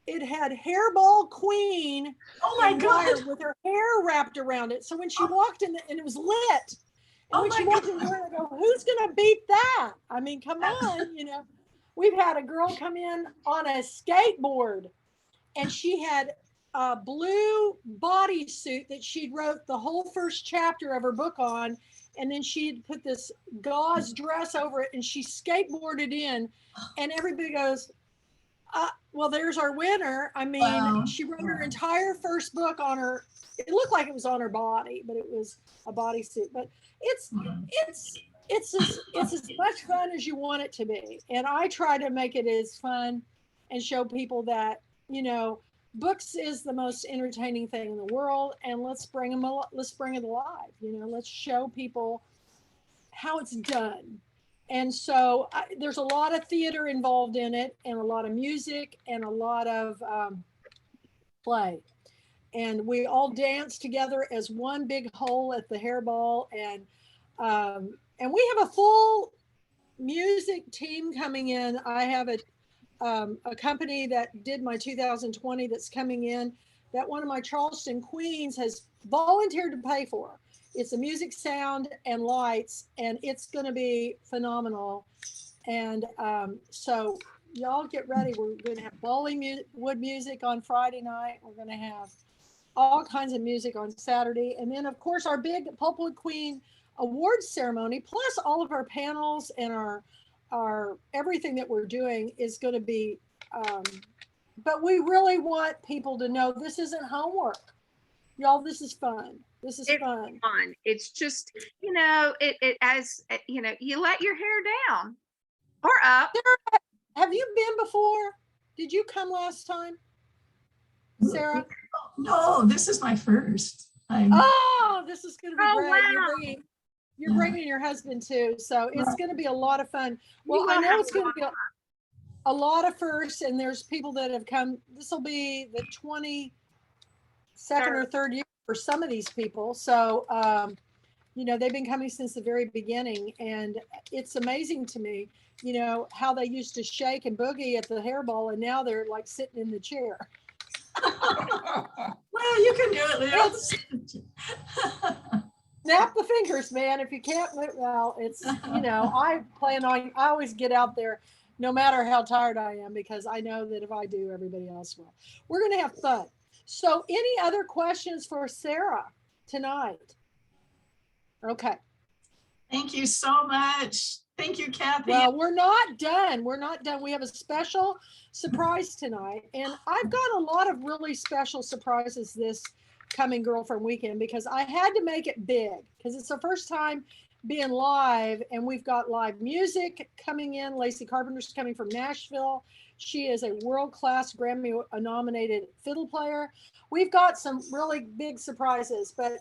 Hairball Queen. Oh my God. With her hair wrapped around it. So when she walked in, and it was lit. And when she walked in the door, I go, who's going to beat that? I mean, come on, We've had a girl come in on a skateboard, and she had a blue bodysuit that she'd wrote the whole first chapter of her book on. And then she'd put this gauze dress over it, and she skateboarded in, and everybody goes, well, there's our winner. I mean, she wrote her entire first book on her. It looked like it was on her body, but it was a bodysuit. But it's as much fun as you want it to be. And I try to make it as fun and show people that, books is the most entertaining thing in the world. And let's bring it alive. Let's show people how it's done. And so there's a lot of theater involved in it, and a lot of music, and a lot of play. And we all dance together as one big whole at the hairball. And we have a full music team coming in. I have a company that did my 2020 that's coming in, that one of my Charleston queens has volunteered to pay for. It's a music, sound, and lights, and it's going to be phenomenal. And so y'all get ready. We're going to have Bollywood music on Friday night. We're going to have all kinds of music on Saturday. And then, of course, our big Pulpwood Queen awards ceremony, plus all of our panels and our everything that we're doing is going to be, but we really want people to know this isn't homework. Y'all, this is fun. This is fun. It's just, it as, you let your hair down or up. Sarah, have you been before? Did you come last time, Sarah? No, this is my first. Oh, this is going to be great. Wow. You're bringing your husband too. So it's going to be a lot of fun. Well, I know it's going to be a lot of firsts, and there's people that have come. This will be the 22nd or 3rd year for some of these people. So, You know, they've been coming since the very beginning, and it's amazing to me, you know, how they used to shake and boogie at the hairball, and now they're like sitting in the chair. Well, you can do it, Leo. Snap the fingers, man. If you can't, well, it's, you know, I always get out there no matter how tired I am, because I know that if I do, everybody else will. We're going to have fun. So any other questions for Sara tonight? Okay. Thank you so much. Thank you, Kathy. Well, we're not done. We're not done. We have a special surprise tonight. And I've got a lot of really special surprises this coming Girlfriend Weekend, because I had to make it big, because it's the first time being live, and we've got live music coming in. Lacey Carpenter's coming from Nashville. She is a world-class Grammy nominated fiddle player. We've got some really big surprises, but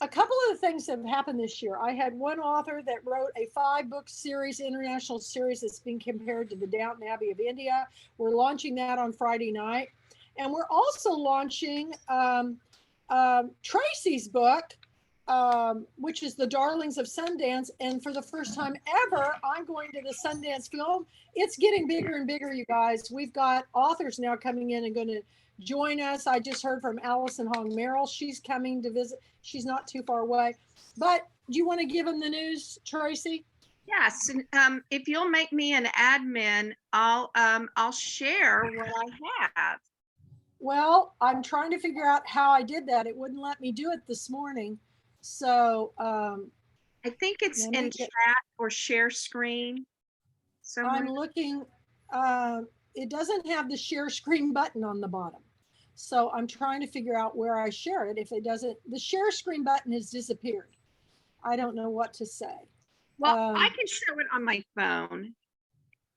a couple of the things that have happened this year. I had one author that wrote a 5-book series, international series, that's been compared to the Downton Abbey of India. We're launching that on Friday night. And we're also launching Tracy's book, which is The Darlings of Sundance. And for the first time ever, I'm going to the Sundance Film. It's getting bigger and bigger, you guys. We've got authors now coming in and going to join us. I just heard from Allison Hong Merrill. She's coming to visit. She's not too far away. But do you want to give them the news, Tracy? Yes, and if you'll make me an admin, I'll share what I have. Well, I'm trying to figure out how I did that. It wouldn't let me do it this morning. So I think it's let me in get- chat or share screen. I'm looking, it doesn't have the share screen button on the bottom. So I'm trying to figure out where I share it. If it doesn't, the share screen button has disappeared. I don't know what to say. Well, I can show it on my phone.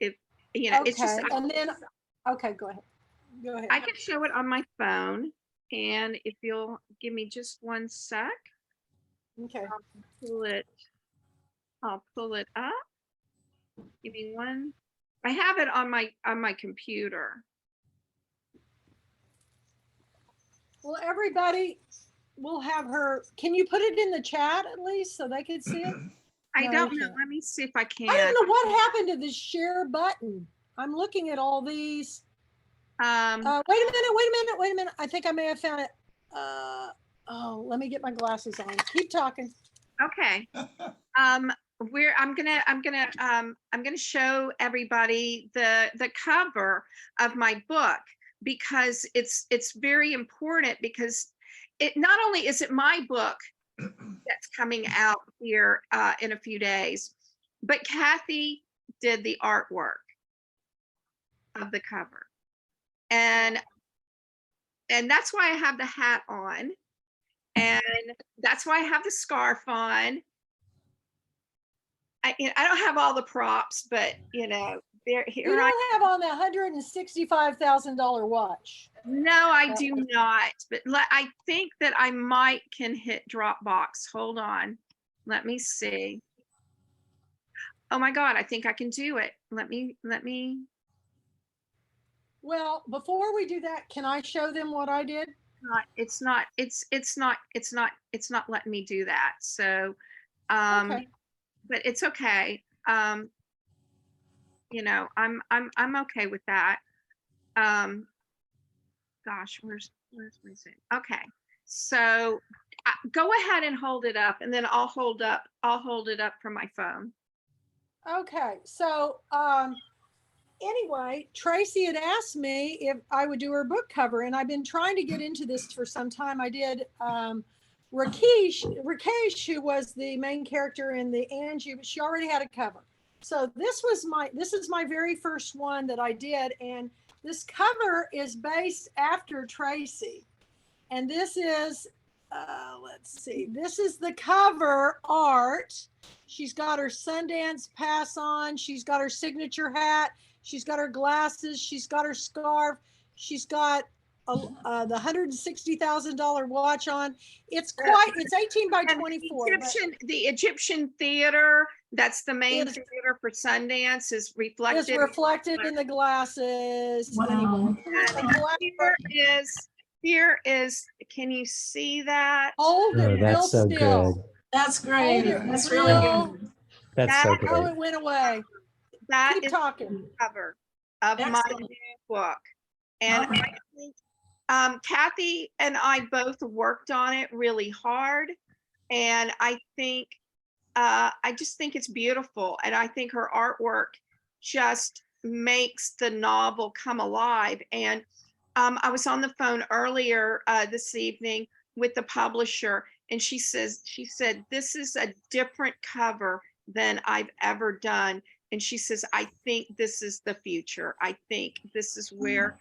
If, you know, Okay, it's just, and then, okay, go ahead. Go ahead. I can show it on my phone. And if you'll give me just one sec, Okay. I'll pull it up. Give me one. I have it on my computer. Well, everybody will have her. Can you put it in the chat at least so they can see it? I No, don't you know. can't. Let me see if I can. I don't know what happened to the share button. I'm looking at all these. Wait a minute. I think I may have found it. Oh, let me get my glasses on. Keep talking. Okay. I'm gonna show everybody the cover of my book, because it's very important, because it not only is it my book that's coming out here in a few days, but Kathy did the artwork of the cover. And that's why I have the hat on. And that's why I have the scarf on. I don't have all the props, but you know, here You I don't have on the $165,000 watch. No, I do not. But I think that I might can hit Dropbox. Hold on. Let me see. Oh my God, I think I can do it. Let me. Well, before we do that, can I show them what I did? It's not letting me do that. So, Okay. but it's okay. You know, I'm okay with that. Gosh, where's my Zoom? Okay, so go ahead and hold it up, and then I'll hold it up from my phone. Okay, so anyway, Tracy had asked me if I would do her book cover, and I've been trying to get into this for some time. I did Rakesh, who was the main character in the Angie, but she already had a cover. So this is my very first one that I did, and this cover is based after Tracy. And this is, let's see, this is the cover art. She's got her Sundance pass on. She's got her signature hat. She's got her glasses. She's got her scarf. She's got the $160,000 watch on. It's 18 by 24. The Egyptian theater, that's the main theater for Sundance, is reflected. It's reflected in the glasses. Wow. Here is, can you see that? Hold it real that's so still. good. That's great. Hold it That's really real. good. That's so That- Oh, great. it went away. That Keep is talking. the cover of my Excellent. new book. And Oh. I think Kathy and I both worked on it really hard. And I just think it's beautiful. And I think her artwork just makes the novel come alive. And I was on the phone earlier this evening with the publisher, and she said, this is a different cover than I've ever done. And she says, I think this is the future. I think this is where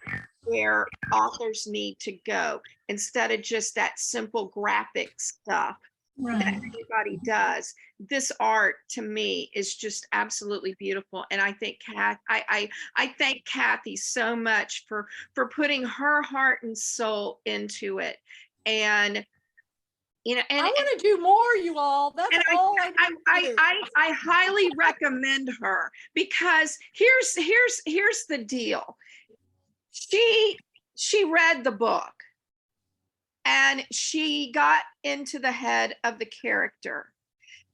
authors need to go, instead of just that simple graphic stuff that Right. everybody does. This art to me is just absolutely beautiful. And I think I thank Kathy so much for putting her heart and soul into it. And and I want to do more, you all. That's and all I need to do. I highly recommend her, because here's the deal. She read the book and she got into the head of the character.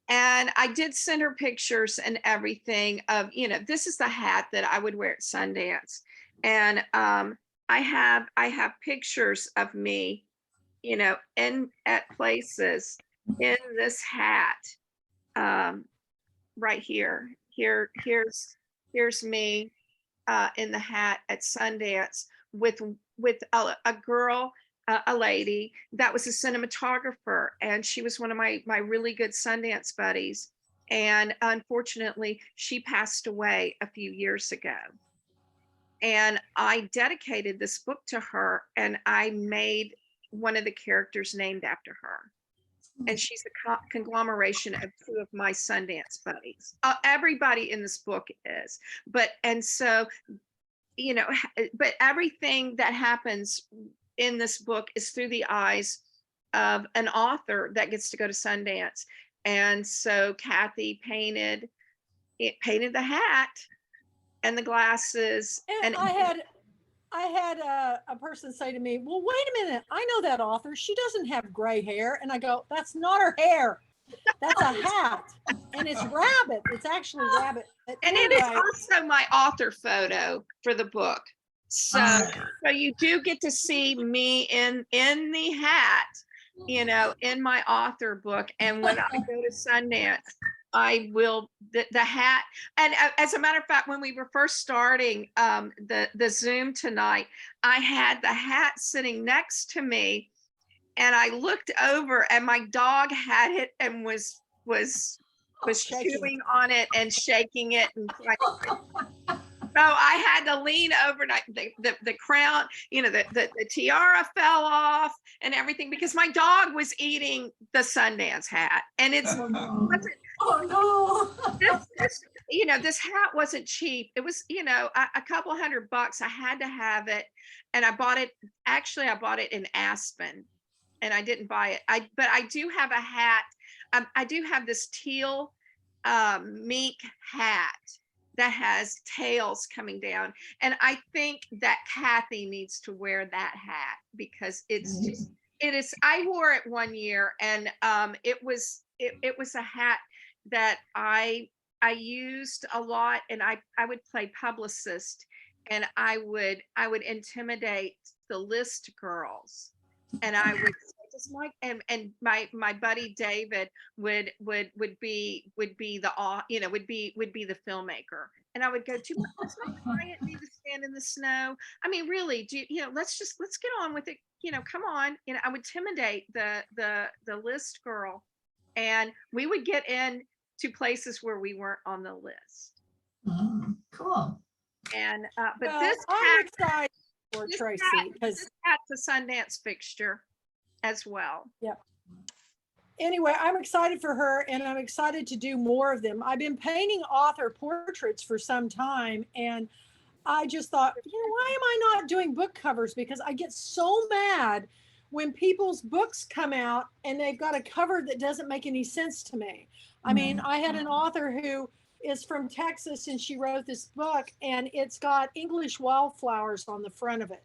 And I did send her pictures and everything of, this is the hat that I would wear at Sundance. And I have pictures of me, at places in this hat, right here. Here's me in the hat at Sundance with a girl, a lady that was a cinematographer, and she was one of my really good Sundance buddies. And unfortunately, she passed away a few years ago. And I dedicated this book to her, and I made one of the characters named after her. And she's a conglomeration of two of my Sundance buddies. Everybody in this book is, but everything that happens in this book is through the eyes of an author that gets to go to Sundance. And so Kathy painted the hat and the glasses. And I had a person say to me, well, wait a minute, I know that author. She doesn't have gray hair. And I go, that's not her hair. That's a hat. And it's rabbit. It's actually rabbit. But and it is also my author photo for the book. So you do get to see me in the hat, in my author book. And when I go to Sundance, I will the hat. And as a matter of fact, when we were first starting the Zoom tonight, I had the hat sitting next to me, and I looked over, and my dog had it and was chewing on it and shaking it, and so I had to lean over, and the crown, the tiara fell off and everything, because my dog was eating the Sundance hat. And it's this hat wasn't cheap. It was, a couple $100. I had to have it. And I bought it in Aspen, and I didn't buy it. But I do have a hat. I do have this teal mink hat that has tails coming down. And I think that Kathy needs to wear that hat, because it is, I wore it one year, and it was a hat that I used a lot, and I would play publicist, and I would intimidate the list girls, and I would just like, and my buddy David would be the filmmaker, and I would go, does my client need to stand in the snow? I mean, really, let's get on with it. Come on. I would intimidate the list girl, and we would get in to places where we weren't on the list. Cool. And but well, this I'm excited for Tracy, because this hat's a Sundance fixture as well. Yep. Anyway, I'm excited for her, and I'm excited to do more of them. I've been painting author portraits for some time, and I just thought, why am I not doing book covers? Because I get so mad when people's books come out and they've got a cover that doesn't make any sense to me. I mean, I had an author who is from Texas, and she wrote this book, and it's got English wildflowers on the front of it.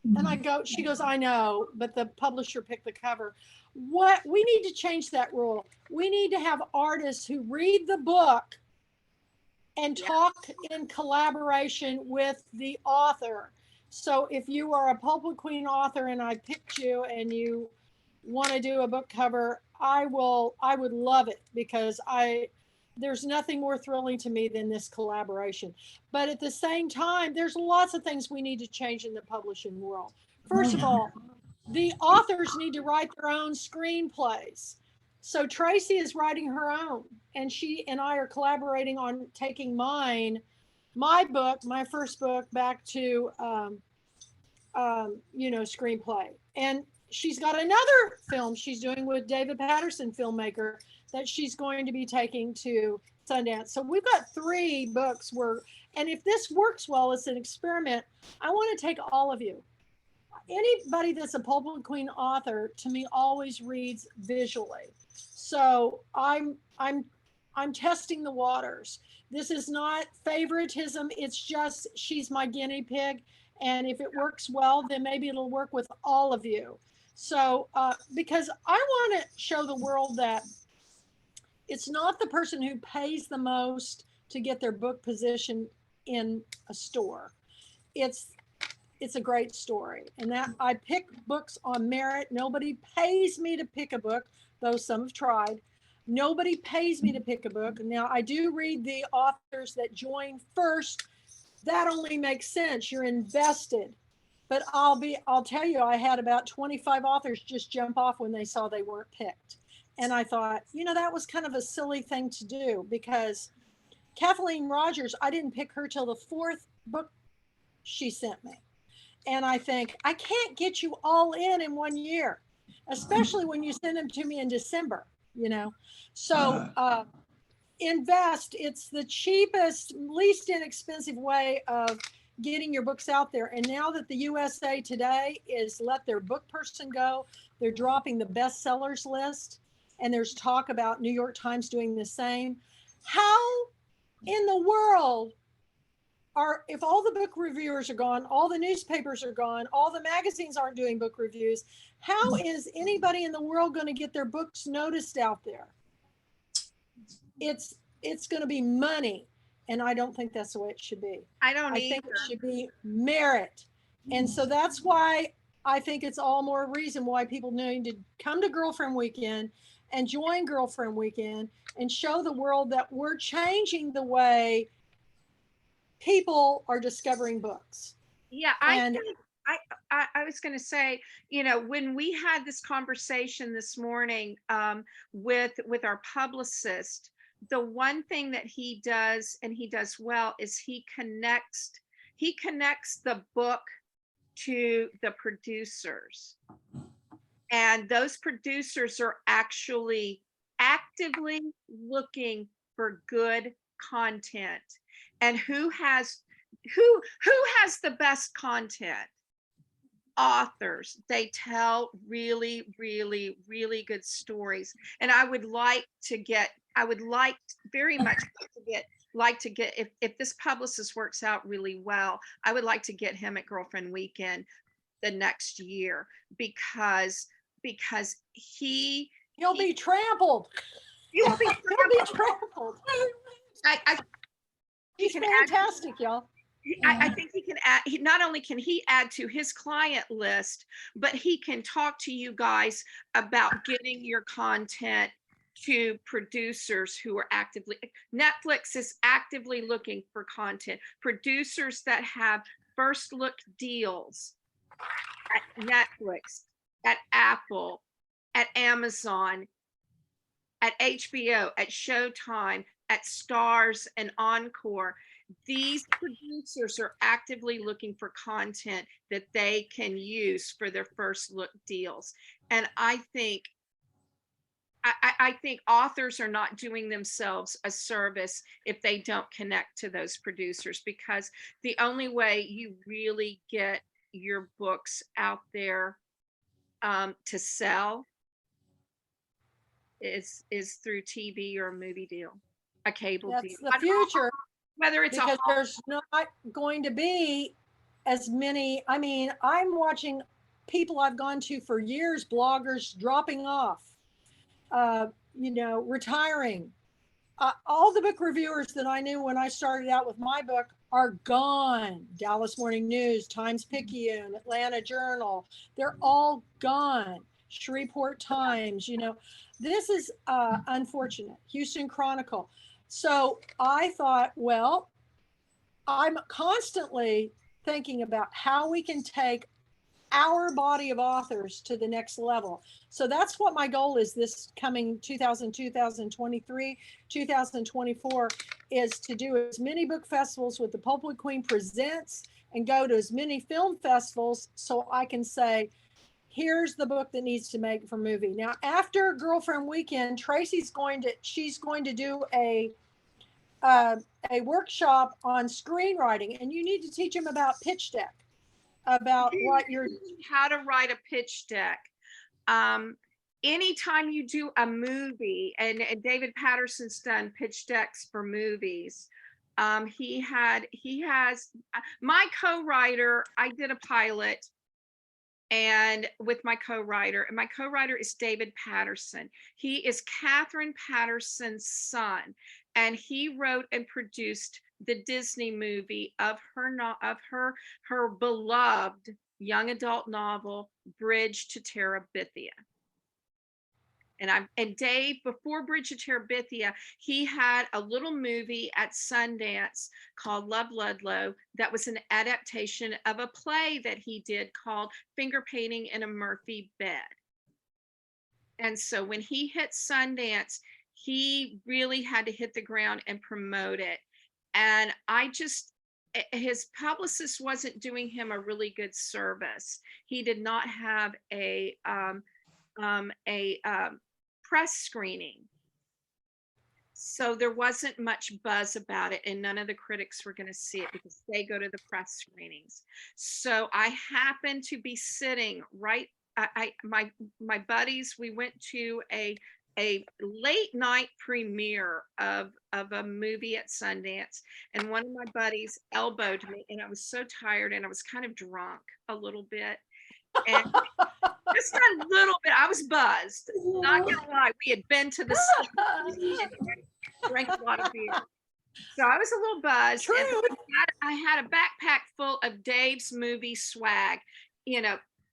And I go, she goes, I know, but the publisher picked the cover. What, we need to change that rule. We need to have artists who read the book and talk in collaboration with the author. So if you are a Pulpwood Queen author and I picked you and you want to do a book cover, I would love it, because there's nothing more thrilling to me than this collaboration. But at the same time, there's lots of things we need to change in the publishing world. First of all, the authors need to write their own screenplays. So Tracy is writing her own, and she and I are collaborating on taking my book, my first book, back to screenplay. And she's got another film she's doing with David Patterson, filmmaker, that she's going to be taking to Sundance. So we've got 3 books and if this works well, it's an experiment. I want to take all of you. Anybody that's a Pulpwood Queen author, to me, always reads visually. So I'm testing the waters. This is not favoritism. It's just, she's my guinea pig. And if it works well, then maybe it'll work with all of you. So, because I want to show the world that it's not the person who pays the most to get their book positioned in a store. It's a great story. And that I pick books on merit. Nobody pays me to pick a book, though some have tried. Nobody pays me to pick a book. Now, I do read the authors that join first. That only makes sense. You're invested. But I'll tell you, I had about 25 authors just jump off when they saw they weren't picked. And I thought, that was kind of a silly thing to do, because Kathleen Rogers, I didn't pick her till the 4th book she sent me. And I think, I can't get you all in 1 year, especially when you send them to me in December, So invest. It's the cheapest, least inexpensive way of getting your books out there. And now that the USA Today is let their book person go, they're dropping the bestsellers list. And there's talk about New York Times doing the same. How in the world if all the book reviewers are gone, all the newspapers are gone, all the magazines aren't doing book reviews, how is anybody in the world going to get their books noticed out there? It's going to be money. And I don't think that's the way it should be. I think it should be merit. And so that's why I think it's all more reason why people need to come to Girlfriend Weekend and join Girlfriend Weekend and show the world that we're changing the way people are discovering books. Yeah, I was going to say, when we had this conversation this morning with our publicist, the one thing that he does, and he does well, is he connects the book to the producers. And those producers are actually actively looking for good content. And who has the best content? Authors. They tell really, really, really good stories. And I would very much to get if this publicist works out really well, I would like to get him at Girlfriend Weekend the next year, because he'll be trampled. He'll be trampled. He's fantastic, y'all. I think he can add, not only can he add to his client list, but he can talk to you guys about getting your content to producers who are Netflix is actively looking for content. Producers that have first look deals at Netflix, at Apple, at Amazon, at HBO, at Showtime, at Stars and Encore. These producers are actively looking for content that they can use for their first look deals. And I think authors are not doing themselves a service if they don't connect to those producers, because the only way you really get your books out there to sell is through TV or a movie deal, a cable deal. That's the future. Whether it's because there's not going to be as many, I mean, I'm watching people I've gone to for years, bloggers dropping off, retiring. All the book reviewers that I knew when I started out with my book are gone. Dallas Morning News, Times Picayune, Atlanta Journal, they're all gone. Shreveport Times, this is unfortunate. Houston Chronicle. So I thought, well, I'm constantly thinking about how we can take our body of authors to the next level. So that's what my goal is this coming 2023, 2024, is to do as many book festivals with the Pulpwood Queen Presents and go to as many film festivals so I can say, here's the book that needs to make for movie. Now, after Girlfriend Weekend, she's going to do a workshop on screenwriting, and you need to teach them about pitch deck, about what you're how to write a pitch deck. Anytime you do a movie, and David Patterson's done pitch decks for movies. He has my co-writer. I did a pilot and with my co-writer, and my co-writer is David Patterson. He is Catherine Patterson's son, and he wrote and produced the Disney movie of her beloved young adult novel, Bridge to Terabithia. And Dave, before Bridge to Terabithia, he had a little movie at Sundance called Love Ludlow that was an adaptation of a play that he did called Finger Painting in a Murphy Bed. And so when he hit Sundance, he really had to hit the ground and promote it. And his publicist wasn't doing him a really good service. He did not have a press screening. So there wasn't much buzz about it, and none of the critics were going to see it because they go to the press screenings. So I happened to be sitting right, my buddies, we went to a late night premiere of a movie at Sundance, and one of my buddies elbowed me, and I was so tired and I was kind of drunk a little bit. And just a little bit, I was buzzed. Not gonna lie, we had been to the drank a lot of beer. So I was a little buzzed. True. And I had a backpack full of Dave's movie swag,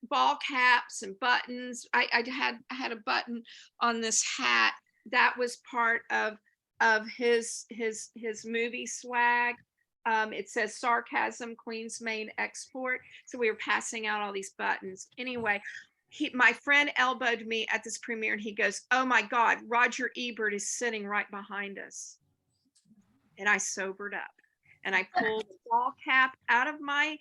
ball caps and buttons. I had a button on this hat that was part of his movie swag. It says sarcasm, Queen's main export. So we were passing out all these buttons. Anyway, my friend elbowed me at this premiere and he goes, "Oh my God, Roger Ebert is sitting right behind us." And I sobered up and I pulled a ball cap out of my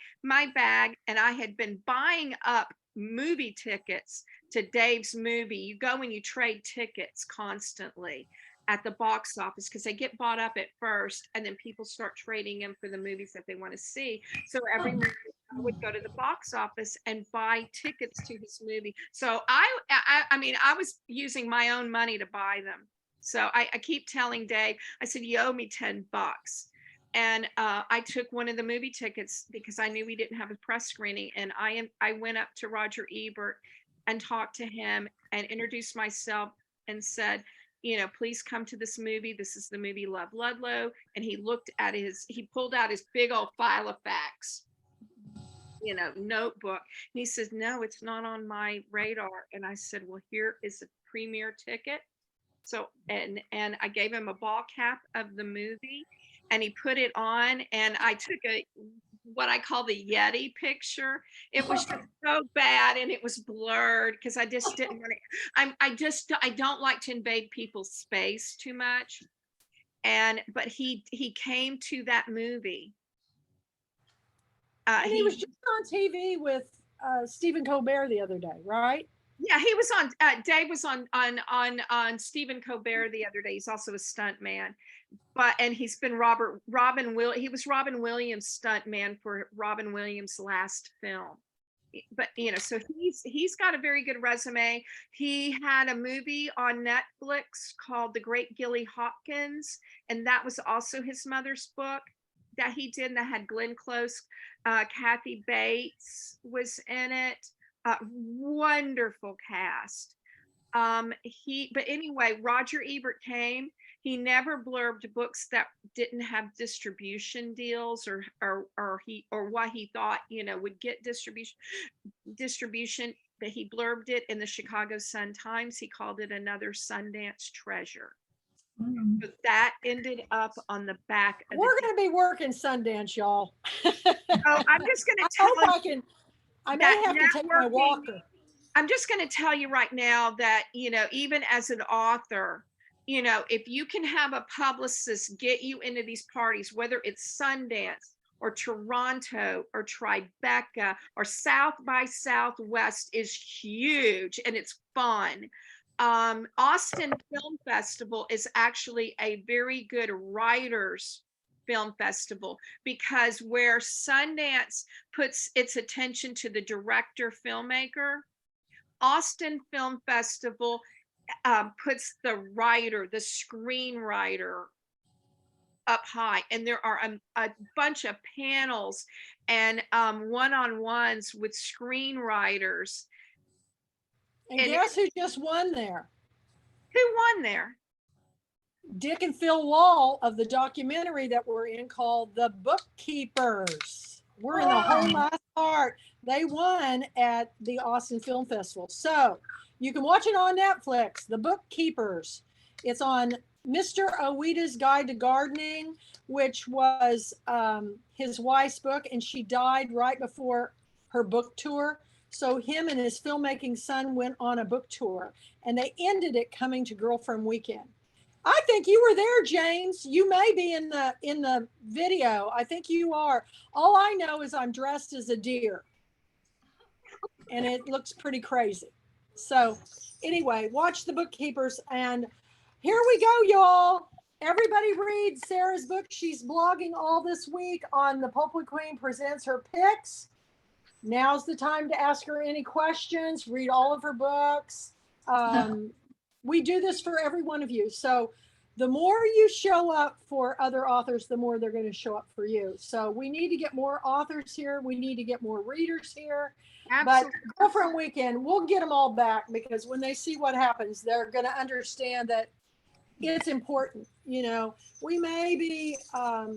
bag, and I had been buying up movie tickets to Dave's movie. You go and you trade tickets constantly at the box office because they get bought up at first and then people start trading them for the movies that they want to see. So every movie I would go to the box office and buy tickets to his movie. So I mean, I was using my own money to buy them. So I keep telling Dave, I said, "You owe me $10. And I took one of the movie tickets because I knew we didn't have a press screening. And I went up to Roger Ebert and talked to him and introduced myself and said, "Please come to this movie. This is the movie Love Ludlow." And he pulled out his big old file of facts, notebook. And he says, "No, it's not on my radar." And I said, "Well, here is a premiere ticket." So, and I gave him a ball cap of the movie and he put it on, and I took what I call the Yeti picture. It was just so bad and it was blurred because I just didn't want to, I don't like to invade people's space too much. But he came to that movie. And he was just on TV with Stephen Colbert the other day, right? Yeah, he was on. Dave was on Stephen Colbert the other day. He's also a stunt man, and he's been he was Robin Williams' stunt man for Robin Williams' last film. But so he's got a very good resume. He had a movie on Netflix called The Great Gilly Hopkins, and that was also his mother's book. that he did, and that had Glenn Close, Kathy Bates was in it. Wonderful cast. But anyway, Roger Ebert came. He never blurbed books that didn't have distribution deals or what he thought, would get distribution, but he blurbed it in the Chicago Sun-Times. He called it another Sundance treasure. Mm. So that ended up on the back of We're going to be working Sundance, y'all. Oh, I'm just going to I tell hope you I may that have to take my networking- walker. I'm just going to tell you right now that, even as an author, if you can have a publicist get you into these parties, whether it's Sundance or Toronto or Tribeca or South by Southwest, is huge and it's fun. Austin Film Festival is actually a very good writers film festival, because where Sundance puts its attention to the director filmmaker, Austin Film Festival puts the writer, the screenwriter up high. And there are a bunch of panels and one-on-ones with screenwriters. And And guess who just won there? Who won there? Dick and Phil Wall of the documentary that we're in called The Bookkeepers. We're in the whole last part. They won at the Austin Film Festival. So you can watch it on Netflix, The Bookkeepers. It's on Mr. Oweda's Guide to Gardening, which was his wife's book, and she died right before her book tour. So him and his filmmaking son went on a book tour, and they ended it coming to Girlfriend Weekend. I think you were there, James. You may be in the video. I think you are. All I know is I'm dressed as a deer, and it looks pretty crazy. So anyway, watch The Bookkeepers, and here we go, y'all. Everybody read Sarah's book. She's blogging all this week on The Pulpwood Queen Presents Her Picks. Now's the time to ask her any questions, read all of her books. We do this for every one of you. So the more you show up for other authors, the more they're going to show up for you. So we need to get more authors here. We need to get more readers here. Absolutely. But Girlfriend Weekend, we'll get them all back, because when they see what happens, they're going to understand that it's important. We may be, I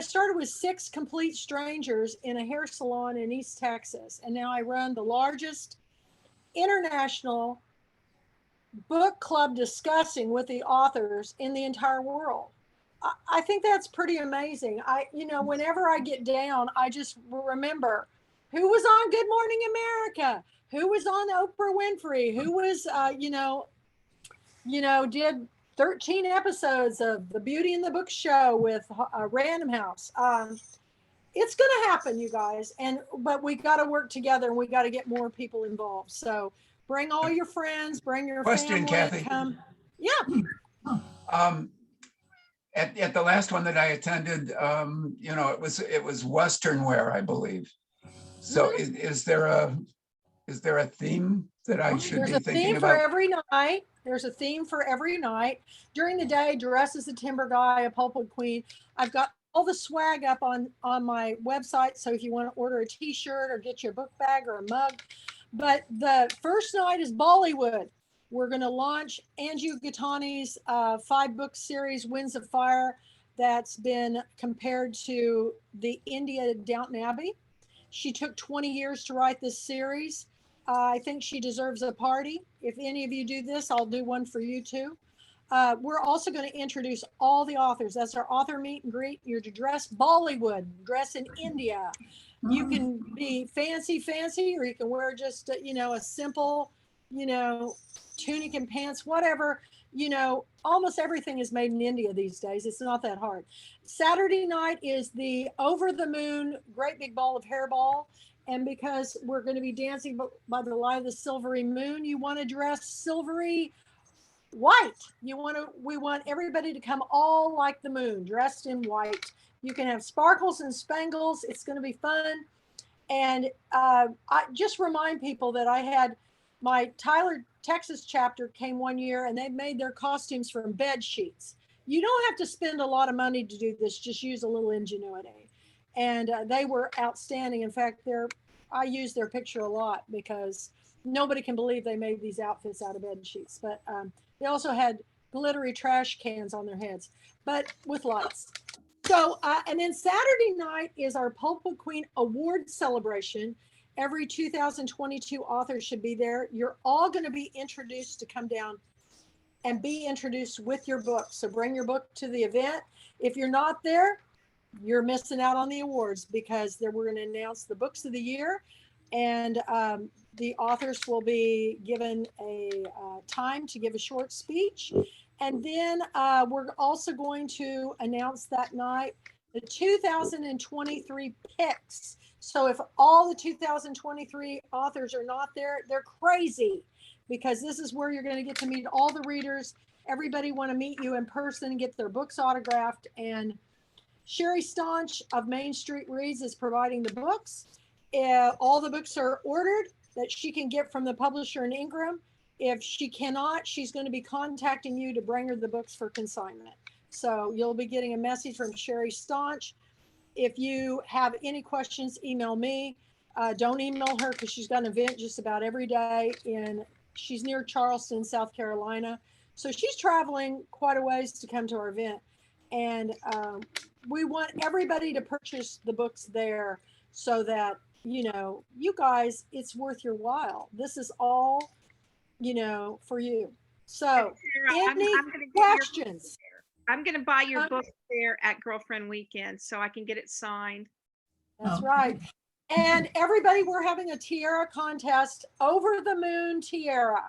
started with 6 complete strangers in a hair salon in East Texas. And now I run the largest international book club discussing with the authors in the entire world. I think that's pretty amazing. Whenever I get down, I just remember who was on Good Morning America, who was on Oprah Winfrey, who was, did 13 episodes of the Beauty and the Book show with Random House. It's going to happen, you guys. But we got to work together, and we got to get more people involved. So bring all your friends, bring your Question, family. Kathy. Come. Yeah. At the last one that I attended, it was Western wear, I believe. So is there a theme that I should There's be a thinking theme about? for every night. There's a theme for every night. During the day, dress as a timber guy, a pulpwood queen. I've got all the swag up on my website. So if you want to order a t-shirt or get you a book bag or a mug. But the first night is Bollywood. We're going to launch Anju Gitani's 5-book series, Winds of Fire, that's been compared to the India Downton Abbey. She took 20 years to write this series. I think she deserves a party. If any of you do this, I'll do one for you too. We're also going to introduce all the authors. That's our author meet and greet. You're to dress Bollywood, dress in India. You can be fancy, or you can wear just, a simple, tunic and pants, whatever. Almost everything is made in India these days. It's not that hard. Saturday night is the Over the Moon Great Big Ball of Hairball. And because we're going to be dancing by the light of the silvery moon, you want to dress silvery white. We want everybody to come all like the moon, dressed in white. You can have sparkles and spangles. It's going to be fun. And I just remind people that I had my Tyler, Texas chapter came one year, and they made their costumes from bed sheets. you don't have to spend a lot of money to do this. Just use a little ingenuity. And they were outstanding. In fact, I use their picture a lot because nobody can believe they made these outfits out of bed sheets. But they also had glittery trash cans on their heads, but with lights. So, and then Saturday night is our Pulpwood Queen Award celebration. Every 2022 author should be there. You're all going to be introduced to come down and be introduced with your book. So bring your book to the event. If you're not there, you're missing out on the awards because we're going to announce the books of the year, and the authors will be given a time to give a short speech. And then we're also going to announce that night the 2023 picks. So if all the 2023 authors are not there, they're crazy, because this is where you're going to get to meet all the readers. Everybody want to meet you in person, get their books autographed. And Sherry Staunch of Main Street Reads is providing the books. All the books are ordered that she can get from the publisher in Ingram. If she cannot, she's going to be contacting you to bring her the books for consignment. So you'll be getting a message from Sherry Staunch. If you have any questions, email me. Don't email her because she's got an event just about every day. She's near Charleston, South Carolina. So she's traveling quite a ways to come to our event. And we want everybody to purchase the books there so that, you guys, it's worth your while. This is all, for you. So any questions? I'm going to buy your book there at Girlfriend Weekend so I can get it signed. That's right. And everybody, we're having a tiara contest, Over the Moon tiara.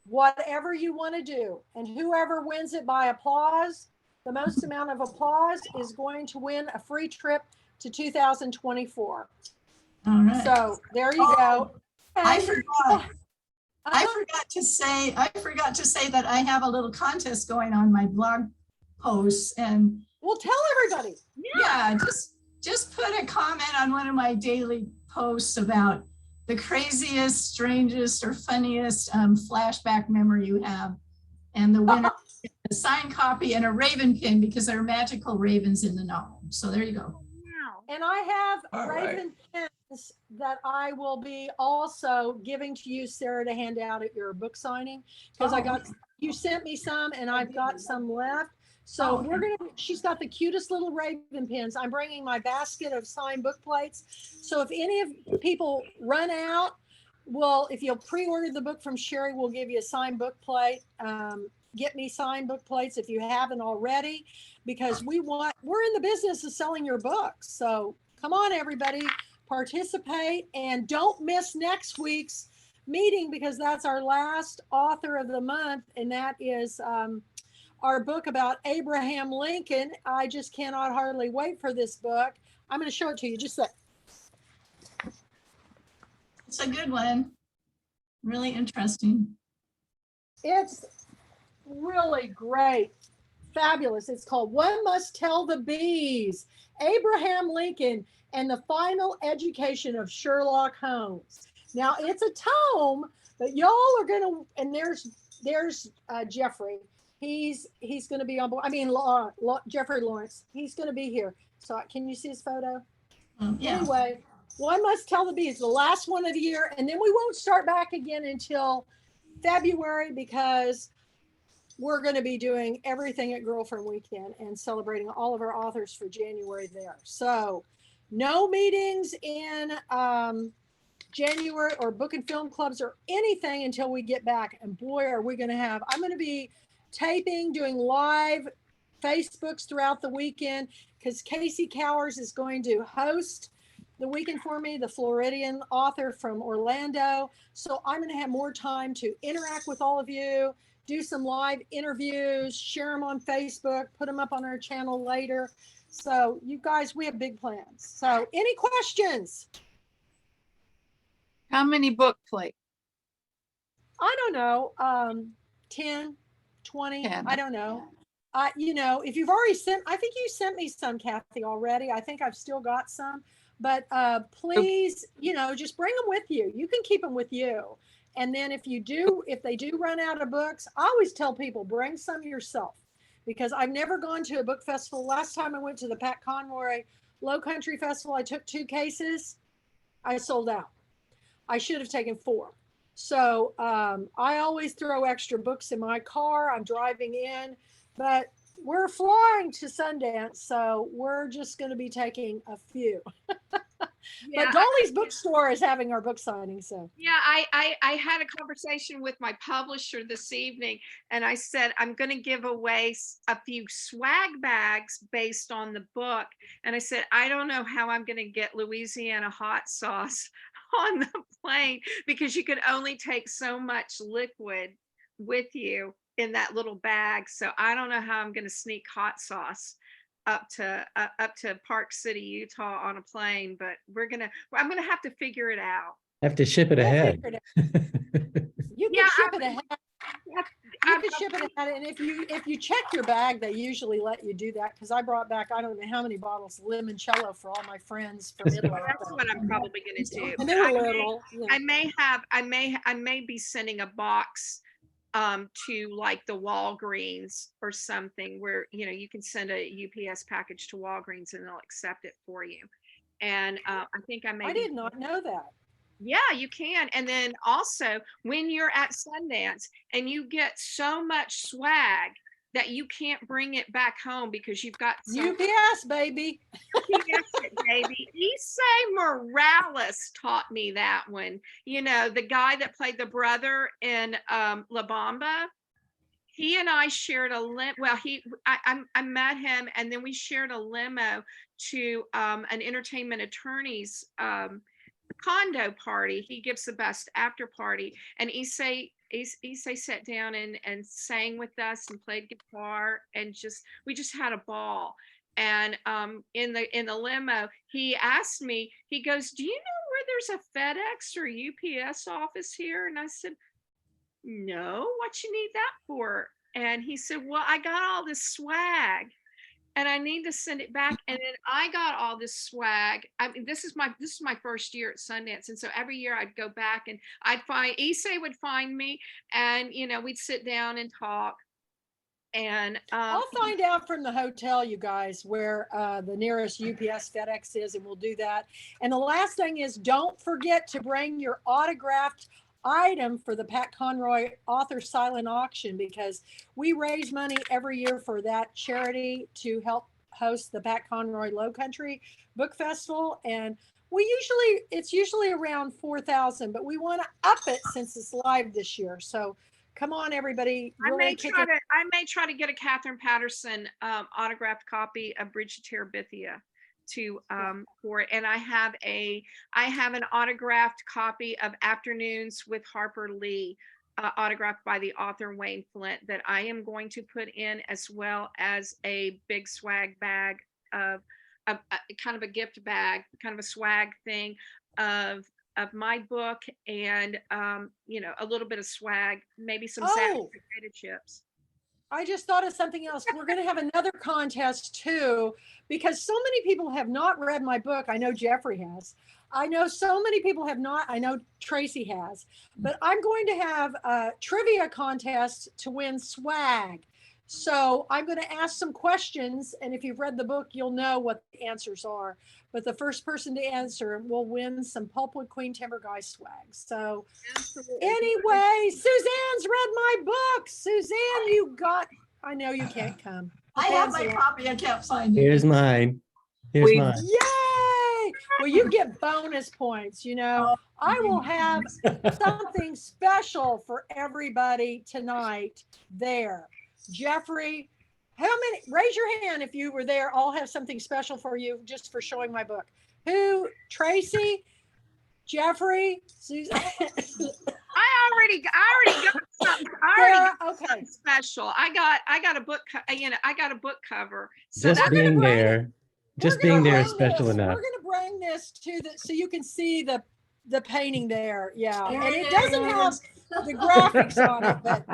Whatever you want to do. And whoever wins it by applause, the most amount of applause, is going to win a free trip to 2024. All right. So there you go. I forgot. I forgot to say that I have a little contest going on my blog posts, and well, tell everybody. Yeah, just put a comment on one of my daily posts about the craziest, strangest, or funniest flashback memory you have, and the winner a signed copy and a raven pin, because there are magical ravens in the novel. So there you go. And I have raven pins that I will be also giving to you, Sarah, to hand out at your book signing, because you sent me some and I've got some left. So she's got the cutest little raven pins. I'm bringing my basket of signed book plates. So if any of people run out, if you'll pre-order the book from Sherry, we'll give you a signed book plate. Get me signed book plates if you haven't already, because we're in the business of selling your books. So come on, everybody, participate, and don't miss next week's meeting, because that's our last author of the month, and that is our book about Abraham Lincoln. I just cannot hardly wait for this book. I'm going to show it to you. Just a sec. It's a good one. Really interesting. It's really great. Fabulous. It's called One Must Tell the Bees, Abraham Lincoln and the Final Education of Sherlock Holmes. Now it's a tome, but y'all are gonna, and there's Jeffrey. He's gonna be on board. I mean, Jeffrey Lawrence. He's gonna be here. So can you see his photo? Yeah. Anyway, One Must Tell the Bees, the last one of the year, and then we won't start back again until February, because we're going to be doing everything at Girlfriend Weekend and celebrating all of our authors for January there. So no meetings in January or book and film clubs or anything until we get back. And boy, are we going to have, I'm going to be taping, doing live Facebooks throughout the weekend, because Casey Cowers is going to host the weekend for me, the Floridian author from Orlando. So I'm going to have more time to interact with all of you, do some live interviews, share them on Facebook, put them up on our channel later. So you guys, we have big plans. So any questions? How many book plates? I don't know, 10, 20, 10. I don't know. If you've already sent, I think you sent me some, Kathy, already. I think I've still got some, but please, just bring them with you. You can keep them with you. And then if they do run out of books, I always tell people, bring some yourself, because I've never gone to a book festival. Last time I went to the Pat Conroy Low Country Festival, I took 2 cases. I sold out. I should have taken 4. So I always throw extra books in my car. I'm driving in, but we're flying to Sundance, so we're just going to be taking a few. Yeah, But Dolly's bookstore is having our book signing, so. Yeah, I had a conversation with my publisher this evening, and I said, I'm going to give away a few swag bags based on the book. And I said, I don't know how I'm going to get Louisiana hot sauce on the plane, because you could only take so much liquid with you in that little bag. So I don't know how I'm going to sneak hot sauce up to Park City, Utah on a plane, but I'm gonna have to figure it out. Have to ship it We'll ahead. figure it out. You can ship it ahead. You can ship it ahead, and if you check your bag, they usually let you do that, because I brought back I don't know how many bottles of limoncello for all my friends from Italy. That's what I'm probably gonna do. And they were little. I may be sending a box to like the Walgreens or something, where you can send a UPS package to Walgreens and they'll accept it for you. And I think I did not know that. Yeah, you can. And then also, when you're at Sundance and you get so much swag that you can't bring it back home because you've got UPS, baby. UPS it, baby. Issei Morales taught me that one. The guy that played the brother in La Bamba. He and I shared a well, I met him, and then we shared a limo to an entertainment attorney's condo party. He gives the best after party, and Issei sat down and sang with us and played guitar, and we just had a ball. And in the limo, he asked me, he goes, do you know where there's a FedEx or UPS office here? And I said, no, what you need that for? And he said, well, I got all this swag and I need to send it back. And then I got all this swag. I mean, this is my first year at Sundance. And so every year I'd go back and Issei would find me, and, we'd sit down and talk. And I'll find out from the hotel, you guys, where the nearest UPS FedEx is, and we'll do that. And the last thing is, don't forget to bring your autographed item for the Pat Conroy author silent auction, because we raise money every year for that charity to help host the Pat Conroy Low Country Book Festival. And it's usually around 4,000, but we want to up it since it's live this year. So come on, everybody. I may try to get a Catherine Patterson autographed copy of Bridge to Terabithia for it. And I have an autographed copy of Afternoons with Harper Lee, autographed by the author Wayne Flint, that I am going to put in, as well as a big swag bag of kind of a gift bag, kind of a swag thing of my book, and a little bit of swag, maybe some potato chips. I just thought of something else. We're going to have another contest too, because so many people have not read my book. I know Jeffrey has. I know so many people have not. I know Tracy has. But I'm going to have a trivia contest to win swag. So I'm going to ask some questions, and if you've read the book, you'll know what the answers are. But the first person to answer will win some Pulpwood Queen Timber Guy swag. So anyway, Suzanne's read my book. Suzanne, I know you can't come. I have my copy. I can't find it. Here's mine. Here's mine. Yay! Well, you get bonus points. I will have something special for everybody tonight there. Jeffrey, raise your hand if you were there. I'll have something special for you just for showing my book. Who? Tracy, Jeffrey, Susan. I already got something. Something special. I got a book. I got a book cover. So just being there is special enough. We're going to bring this so you can see the painting there. Yeah, and it doesn't have the graphics on it, but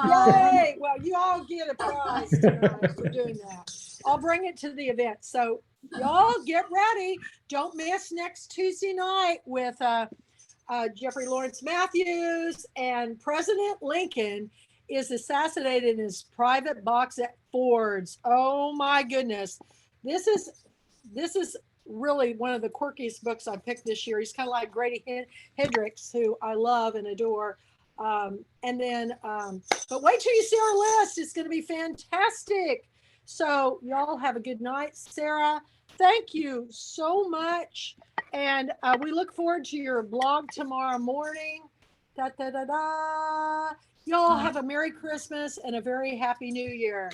yay! Well, you all get a prize tonight for doing that. I'll bring it to the event. So y'all get ready. Don't miss next Tuesday night with Jeffrey Lawrence Matthews and President Lincoln is assassinated in his private box at Ford's. Oh my goodness. This is really one of the quirkiest books I picked this year. He's kind of like Grady Hendrix, who I love and adore. But wait till you see our list. It's going to be fantastic. So y'all have a good night. Sara, thank you so much. And we look forward to your blog tomorrow morning. Da, da, da, da. Y'all have a Merry Christmas and a very Happy New Year.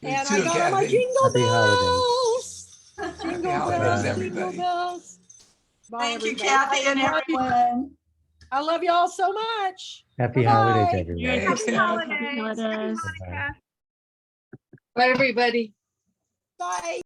You And too, I got all my Kathy. jingle Happy holidays. bells. Jingle holidays, bells, jingle everybody. bells. Bye, Thank you, everybody. Kathy and I love you. everyone. I love y'all so much. Happy Bye-bye. holidays, everyone. Thanks, Happy Kathy. holidays. Happy holidays. Hanukkah. Bye, everybody. Bye.